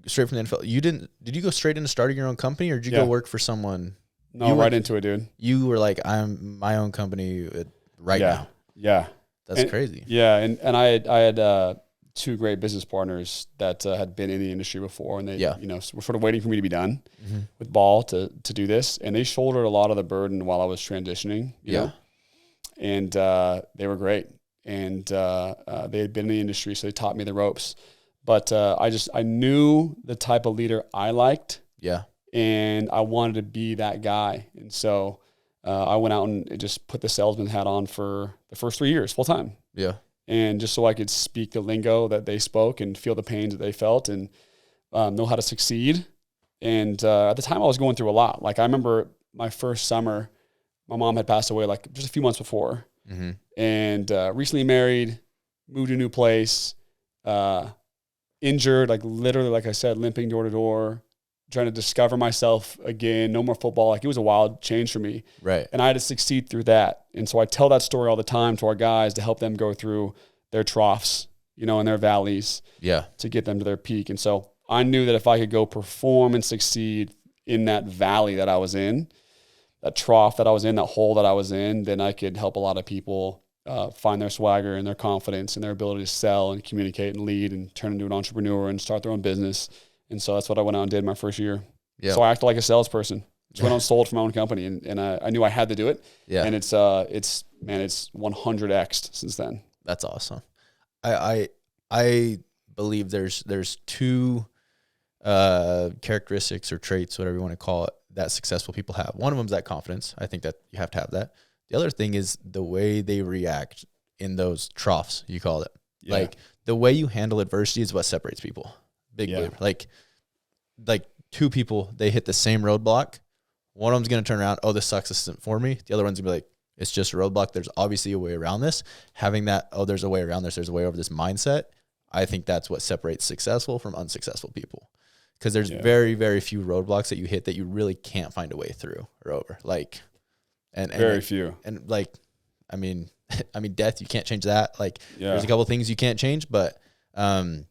straight from the NFL, did you go straight into starting your own company or did you go work for someone? No, right into it, dude. You were like, I'm my own company now. Yeah. That's crazy. Yeah. And I had 2 great business partners that had been in the industry before and they, were sort of waiting for me to be done with ball to do this. And they shouldered a lot of the burden while I was transitioning, you know? And they were great. And they had been in the industry, so they taught me the ropes. But I knew the type of leader I liked. Yeah. And I wanted to be that guy. And so I went out and just put the salesman hat on for the first 3 years, full time. Yeah. And just so I could speak the lingo that they spoke and feel the pains that they felt and know how to succeed. And at the time I was going through a lot. Like I remember my first summer, my mom had passed away like just a few months before. Mm-hmm. And recently married, moved to a new place, injured, like literally, like I said, limping door to door, trying to discover myself again, no more football. Like it was a wild change for me. Right. And I had to succeed through that. And so I tell that story all the time to our guys to help them go through their troughs, and their valleys to get them to their peak. And so I knew that if I could go perform and succeed in that valley that I was in, that trough that I was in, that hole that I was in, then I could help a lot of people find their swagger and their confidence and their ability to sell and communicate and lead and turn into an entrepreneur and start their own business. And so that's what I went out and did my first year. Yeah. So I acted like a salesperson. Just went out and sold for my own company, and I knew I had to do it. Yeah. And it's 100x'd since then. That's awesome. I believe there's 2 characteristics or traits, whatever you want to call it, that successful people have. One of them is that confidence. I think that you have to have that. The other thing is the way they react in those troughs, you call it. Yeah. Like the way you handle adversity is what separates people. Big believer. Like 2 people, they hit the same roadblock. One of them's going to turn around, this sucks, this isn't for me. The other one's going to be like, it's just a roadblock. There's obviously a way around this. Having that, there's a way around this, there's a way over this mindset. I think that's what separates successful from unsuccessful people. Because there's very, very few roadblocks that you hit that you really can't find a way through or over. Very few. And I mean, death, you can't change that. There's a couple of things you can't change, but the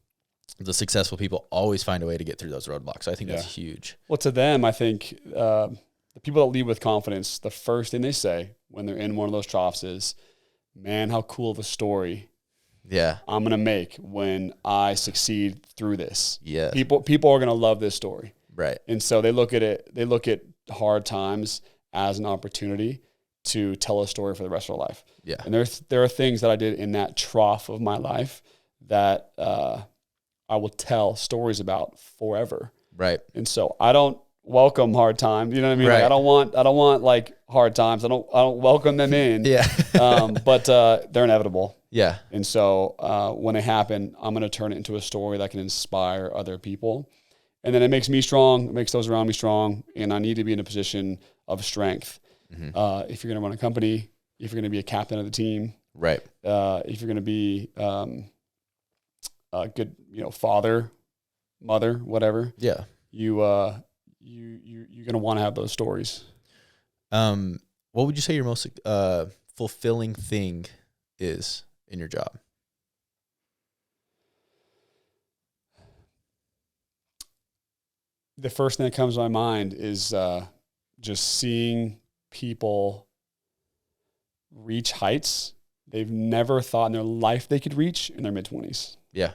successful people always find a way to get through those roadblocks. So I think that's huge. Well, to them, I think the people that lead with confidence, the first thing they say when they're in one of those troughs is, man, how cool of a story I'm going to make when I succeed through this. Yeah. People are going to love this story. Right. And so they look at hard times as an opportunity to tell a story for the rest of their life. Yeah. And there are things that I did in that trough of my life that I will tell stories about forever. Right. And so I don't welcome hard times. You know what I mean? Right. Like, I don't want like hard times. I don't welcome them in. Yeah. But they're inevitable. Yeah. And so when they happen, I'm going to turn it into a story that can inspire other people. And then it makes me strong. It makes those around me strong. And I need to be in a position of strength. Mm-hmm. If you're going to run a company, if you're going to be a captain of the team, right. If you're going to be a good, father, mother, whatever. Yeah. You're going to want to have those stories. What would you say your most fulfilling thing is in your job? The first thing that comes to my mind is just seeing people reach heights they've never thought in their life they could reach in their mid-20s. Yeah.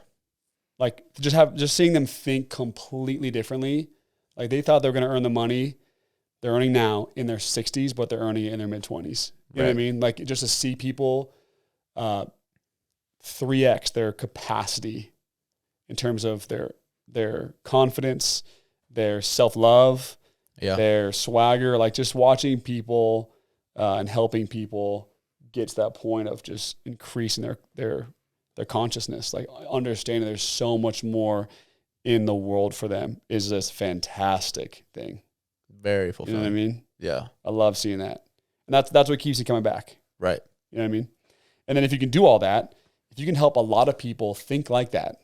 Like just seeing them think completely differently. Like they thought they were going to earn the money they're earning now in their 60s, but they're earning it in their mid-20s. You know what I mean? Like just to see people 3x their capacity in terms of their confidence, their self-love, their swagger, like just watching people and helping people get to that point of just increasing their consciousness, like understanding there's so much more in the world for them is this fantastic thing. Very fulfilling. You know what I mean? Yeah. I love seeing that. And that's what keeps you coming back. Right. You know what I mean? And then if you can do all that, if you can help a lot of people think like that,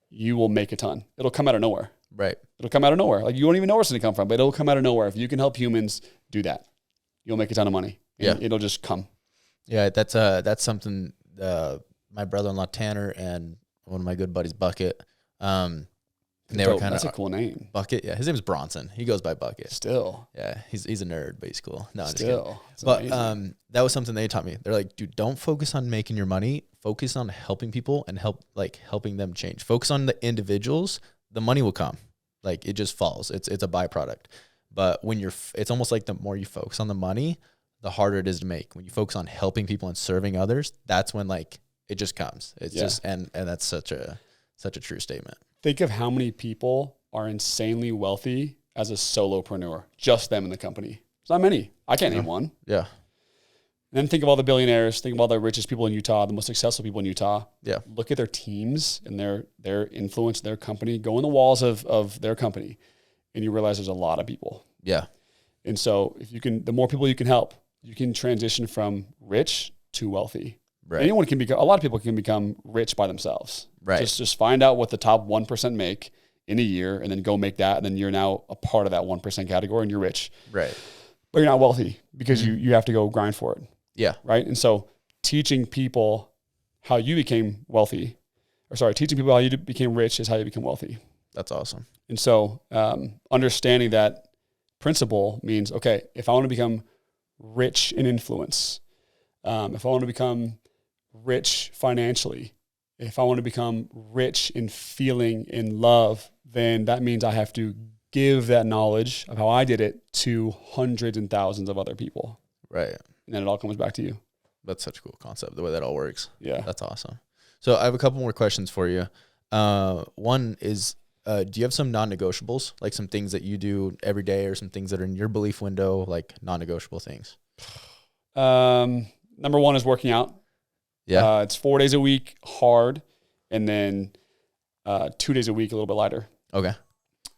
you will make a ton. It'll come out of nowhere. Right. It'll come out of nowhere. Like you won't even know where it's going to come from, but it'll come out of nowhere. If you can help humans do that, you'll make a ton of money. Yeah. It'll just come. Yeah. That's something, my brother-in-law Tanner and one of my good buddies Bucket, and they were kind of, that's a cool name. Bucket. Yeah. His name is Bronson. He goes by Bucket. Still. Yeah. He's a nerd, but he's cool. No, I'm still. just kidding. But, that was something they taught me. They're like, dude, don't focus on making your money. Focus on helping people and helping them change. Focus on the individuals. The money will come. Like it just falls. It's a byproduct. But when it's almost like the more you focus on the money, the harder it is to make. When you focus on helping people and serving others, that's when like it just comes. It's just, and that's such a true statement. Think of how many people are insanely wealthy as a solopreneur, just them in the company. It's not many. I can't name one. Yeah. And then think of all the billionaires, think of all the richest people in Utah, the most successful people in Utah. Yeah. Look at their teams and their influence, their company, go in the walls of their company, and you realize there's a lot of people. Yeah. And so if you can, the more people you can help, you can transition from rich to wealthy. Right. A lot of people can become rich by themselves. Right. Just find out what the top 1% make in a year and then go make that. And then you're now a part of that 1% category and you're rich. Right. But you're not wealthy because you have to go grind for it. Yeah. Right. And so teaching people how you became wealthy, teaching people how you became rich is how you become wealthy. That's awesome. And so understanding that principle means, okay, if I want to become rich in influence, if I want to become rich financially, if I want to become rich in feeling in love, then that means I have to give that knowledge of how I did it to hundreds and thousands of other people. Right. And then it all comes back to you. That's such a cool concept, the way that all works. Yeah. That's awesome. So I have a couple more questions for you. One is, do you have some non-negotiables, like some things that you do every day or some things that are in your belief window, like non-negotiable things? Number one is working out. Yeah. It's 4 days a week, hard, and then 2 days a week, a little bit lighter. Okay.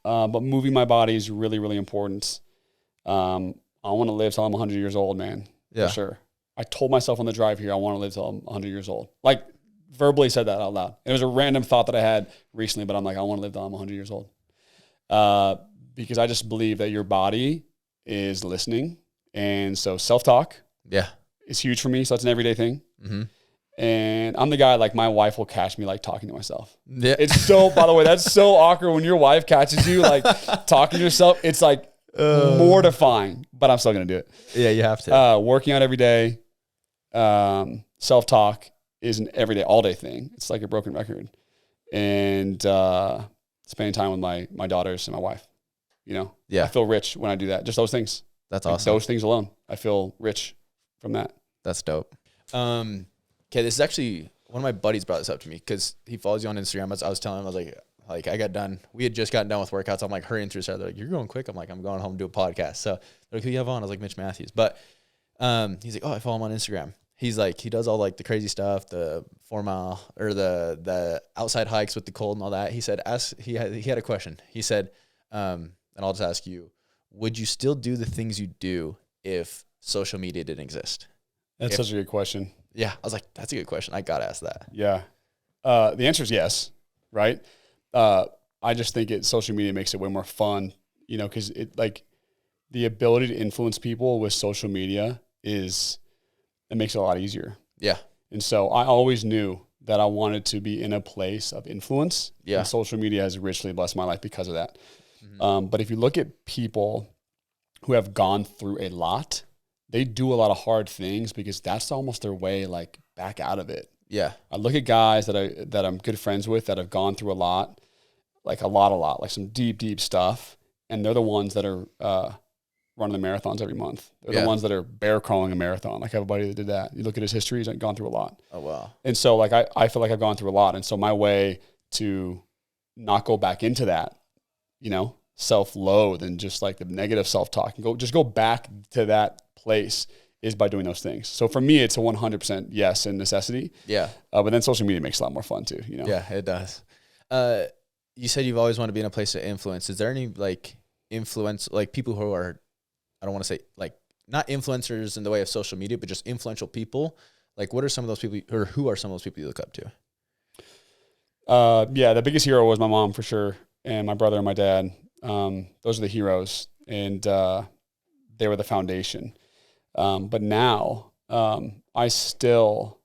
But moving my body is really, really important. I want to live till I'm 100 years old, man. Yeah. For sure. I told myself on the drive here, I want to live till I'm 100 years old. Like, verbally said that out loud. It was a random thought that I had recently, but I'm like, I want to live till I'm 100 years old. Because I just believe that your body is listening. And so self-talk is huge for me. So that's an everyday thing. Mm-hmm. And I'm the guy, like, my wife will catch me, like, talking to myself. Yeah. It's so, by the way, that's so awkward when your wife catches you, like, talking to yourself. It's, like, mortifying, but I'm still going to do it. Yeah, you have to. Working out every day, self-talk is an everyday, all-day thing. It's like a broken record. And spending time with my daughters and my wife, you know? Yeah. I feel rich when I do that. Just those things. That's awesome. Those things alone. I feel rich from that. That's dope. Okay, this is actually, one of my buddies brought this up to me because he follows you on Instagram. I was telling him, I was like, Like we had just gotten done with workouts. I'm like hurrying through. So they're like, you're going quick. I'm like, I'm going home to do a podcast. So they're like, who you have on? I was like, Mitch Matthews. But he's like, oh, I follow him on Instagram. He's like, he does all like the crazy stuff, the 4 mile or the outside hikes with the cold and all that. He said, he had a question. He said, and I'll just ask you, would you still do the things you do if social media didn't exist? That's such a good question. Yeah. I was like, that's a good question. I got to ask that. Yeah. The answer is yes. Right. I just think social media makes it way more fun, you know, cause it like the ability to influence people with social media it makes it a lot easier. Yeah. And so I always knew that I wanted to be in a place of influence. Yeah. And social media has richly blessed my life because of that. Mm-hmm. But if you look at people who have gone through a lot, they do a lot of hard things because that's almost their way, like back out of it. Yeah. I look at guys that I'm good friends with that have gone through a lot, like some deep, deep stuff. And they're the ones that are running the marathons every month. They're the ones that are bear crawling a marathon. Like everybody that did that. You look at his history, he's gone through a lot. Oh, wow. And so like I feel like I've gone through a lot. And so my way to not go back into that, you know, self-loathe and just like the negative self-talk and go back to that place is by doing those things. So for me, it's a 100% yes and necessity. Yeah. But then social media makes it a lot more fun too, you know? Yeah, it does. You said you've always wanted to be in a place of influence. Is there any like influence, like people who are, I don't want to say like not influencers in the way of social media, but just influential people? Like what are some of those people or who are some of those people you look up to? Yeah, the biggest hero was my mom for sure. And my brother and my dad. Those are the heroes and they were the foundation. But now, I still,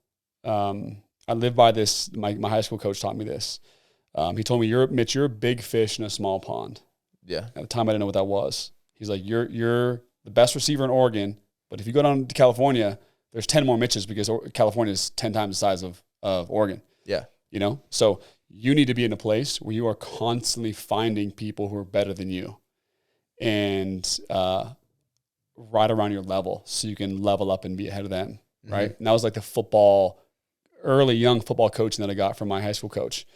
I live by this. My high school coach taught me this. He told me, Mitch, you're a big fish in a small pond. Yeah. At the time, I didn't know what that was. He's like, you're the best receiver in Oregon, but if you go down to California, there's 10 more Mitches because California is 10 times the size of Oregon. Yeah. You know, so you need to be in a place where you are constantly finding people who are better than you and, right around your level so you can level up and be ahead of them. Right. Mm-hmm. And that was like the young football coaching that I got from my high school coach.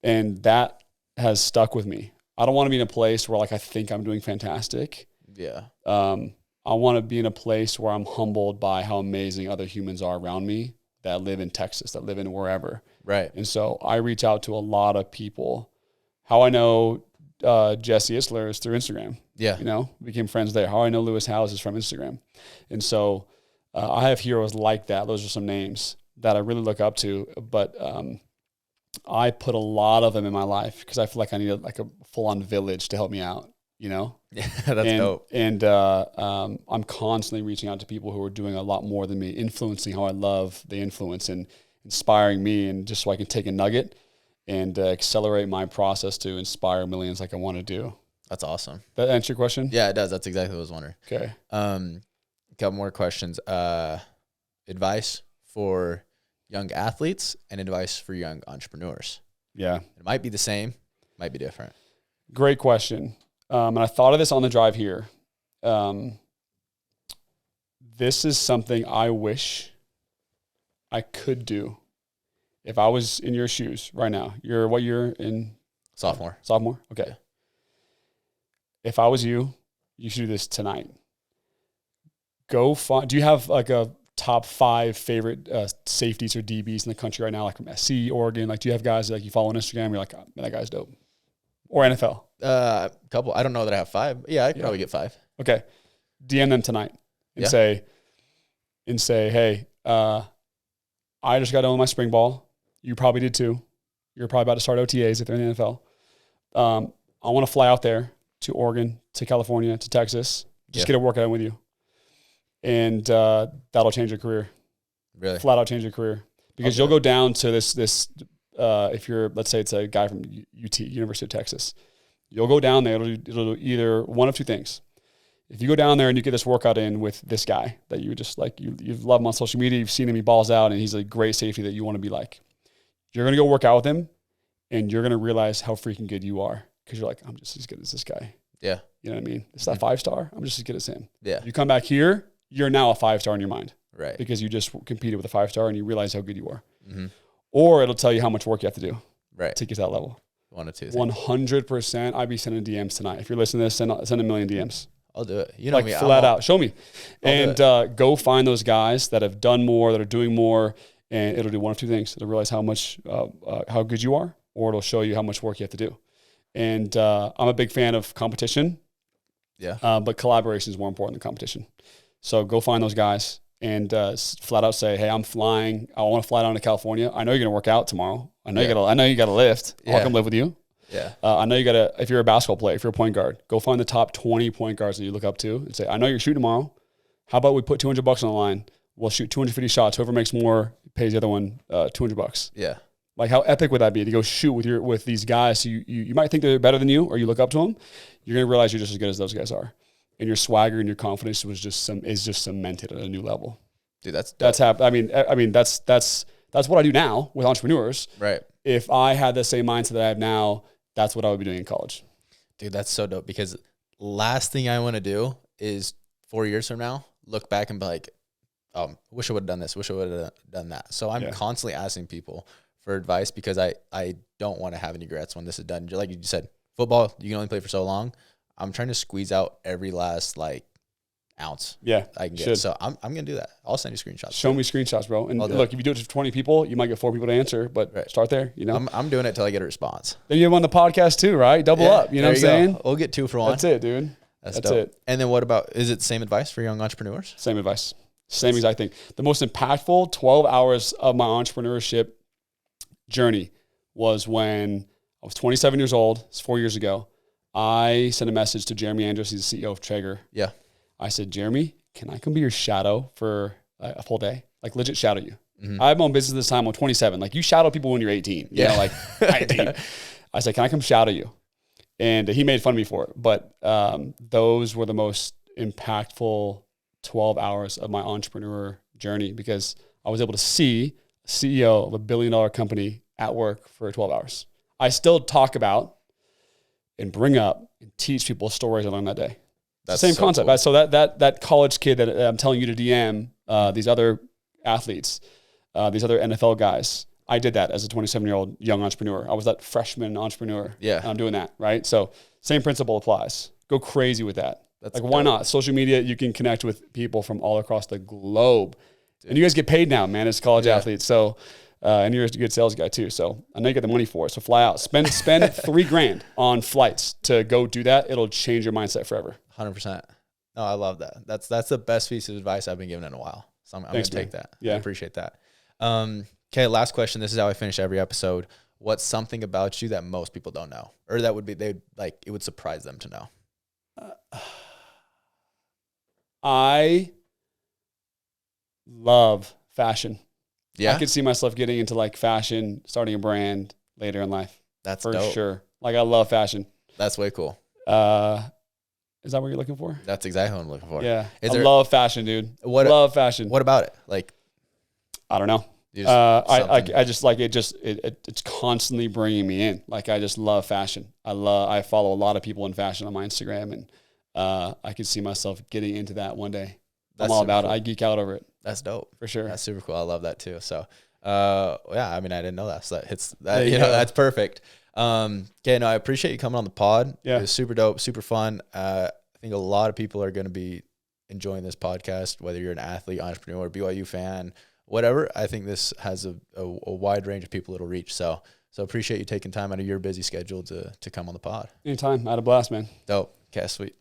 And that has stuck with me. I don't want to be in a place where like, I think I'm doing fantastic. Yeah. I want to be in a place where I'm humbled by how amazing other humans are around me that live in Texas, that live in wherever. Right. And so I reach out to a lot of people. How I know Jesse Isler is through Instagram. Yeah. You know, became friends there. How I know Lewis Howes is from Instagram. And so I have heroes like that. Those are some names that I really look up to. But I put a lot of them in my life because I feel like I need a full-on village to help me out, you know? Yeah, that's dope. And I'm constantly reaching out to people who are doing a lot more than me, influencing how I love the influence and inspiring me, and just so I can take a nugget and accelerate my process to inspire millions like I want to do. That's awesome. That answer your question? Yeah, it does. That's exactly what I was wondering. Okay. A couple more questions. Advice for young athletes and advice for young entrepreneurs. Yeah. It might be the same, might be different. Great question. And I thought of this on the drive here. This is something I wish I could do if I was in your shoes right now. What year in? Sophomore. Okay. Yeah. If I was you, you should do this tonight. Do you have like a top 5 favorite safeties or DBs in the country right now, like from SC, Oregon? Like, do you have guys that, like, you follow on Instagram? You're like, oh, man, that guy's dope. Or NFL? A couple. I don't know that I have 5. Yeah, I could probably get 5. Okay. DM them tonight and say, hey, I just got done with my spring ball. You probably did too. You're probably about to start OTAs if they're in the NFL. I want to fly out there to Oregon, to California, to Texas. Just get a workout in with you. And that'll change your career. Really? Flat out change your career. Because you'll go down to this if you're, let's say it's a guy from UT, University of Texas. You'll go down there, it'll do either one of two things. If you go down there and you get this workout in with this guy that you just like, you've loved him on social media, you've seen him, he balls out, and he's a great safety that you want to be like. You're going to go work out with him, and you're going to realize how freaking good you are. Because you're like, I'm just as good as this guy. Yeah. You know what I mean? It's that 5-star. I'm just as good as him. Yeah. You come back here, you're now a 5-star in your mind. Right. Because you just competed with a 5-star and you realize how good you are. Mm-hmm. Or it'll tell you how much work you have to do. Right. To get to that level. one of two. 100%. I'd be sending DMs tonight. If you're listening to this, send a million DMs. I'll do it. You know like me. Flat out. Show me. And go find those guys that have done more, that are doing more, and it'll do one of two things. It'll realize how good you are, or it'll show you how much work you have to do. And I'm a big fan of competition. Yeah. But collaboration is more important than competition. So go find those guys and flat out say, hey, I'm flying. I want to fly down to California. I know you're going to work out tomorrow. I know you got to lift. I'll come live with you. Yeah. I know you got to, if you're a basketball player, if you're a point guard, go find the top 20 point guards that you look up to and say, I know you're shooting tomorrow. How about we put $200 on the line? We'll shoot 250 shots. Whoever makes more pays the other one $200. Yeah. Like, how epic would that be to go shoot with these guys? So you might think they're better than you, or you look up to them. You're going to realize you're just as good as those guys are. And your swagger and your confidence is just cemented at a new level. Dude, that's I mean, that's what I do now with entrepreneurs. Right. If I had the same mindset that I have now, that's what I would be doing in college. Dude, that's so dope, because last thing I want to do is 4 years from now, look back and be like, wish I would have done this, wish I would have done that. So I'm constantly asking people for advice, because I don't want to have any regrets when this is done. Like you said, football, you can only play for so long. I'm trying to squeeze out every last ounce I can get. So I'm going to do that. I'll send you screenshots. Show me screenshots, bro. And look, if you do it to 20 people, you might get 4 people to answer, but start there, you know? I'm doing it till I get a response. Then you have on the podcast too, right? Double up. You know what I'm saying? We'll get 2 for 1. That's it, dude. That's it. And then what about, is it the same advice for young entrepreneurs? Same advice. Same exact thing. The most impactful 12 hours of my entrepreneurship journey was when I was 27 years old. It's 4 years ago. I sent a message to Jeremy Andrews. He's the CEO of Traeger. Yeah. I said, Jeremy, can I come be your shadow for a full day? Like, legit shadow you. Mm-hmm. I have my own business this time. I'm 27. Like, you shadow people when you're 18. You know, like 19. I said, can I come shadow you? And he made fun of me for it. But those were the most impactful 12 hours of my entrepreneur journey, because I was able to see a CEO of $1 billion company at work for 12 hours. I still talk about and bring up and teach people stories I learned that day. That's the same concept. Cool. So that college kid that I'm telling you to DM, these other athletes, these other NFL guys, I did that as a 27-year-old young entrepreneur. I was that freshman entrepreneur. Yeah. And I'm doing that, right? So same principle applies. Go crazy with that. That's like, why not? Social media, you can connect with people from all across the globe. Dude. And you guys get paid now, man, as college athletes. So, and you're a good sales guy too. So I know you get the money for it. So fly out, spend $3,000 on flights to go do that. It'll change your mindset forever. 100%. No, I love that. That's the best piece of advice I've been given in a while. So I'm going to take that. Yeah. I appreciate that. Okay. Last question. This is how I finish every episode. What's something about you that most people don't know, or that would be, it would surprise them to know? I love fashion. Yeah. I could see myself getting into like fashion, starting a brand later in life. That's for dope. Sure. Like, I love fashion. That's way cool. Is that what you're looking for? That's exactly what I'm looking for. Yeah. I love fashion, dude. Love fashion. What about it? Like, I don't know. I just like it. It's constantly bringing me in. Like, I just love fashion. I follow a lot of people in fashion on my Instagram, and I could see myself getting into that one day. I'm all about it. I geek out over it. That's dope. For sure. That's super cool. I love that too. So, yeah, I mean, I didn't know that. So that hits that, that's perfect. Okay. No, I appreciate you coming on the pod. Yeah. It was super dope, super fun. I think a lot of people are going to be enjoying this podcast, whether you're an athlete, entrepreneur, BYU fan, whatever. I think this has a wide range of people it'll reach. So appreciate you taking time out of your busy schedule to come on the pod. Anytime. I had a blast, man. Dope. Okay, sweet.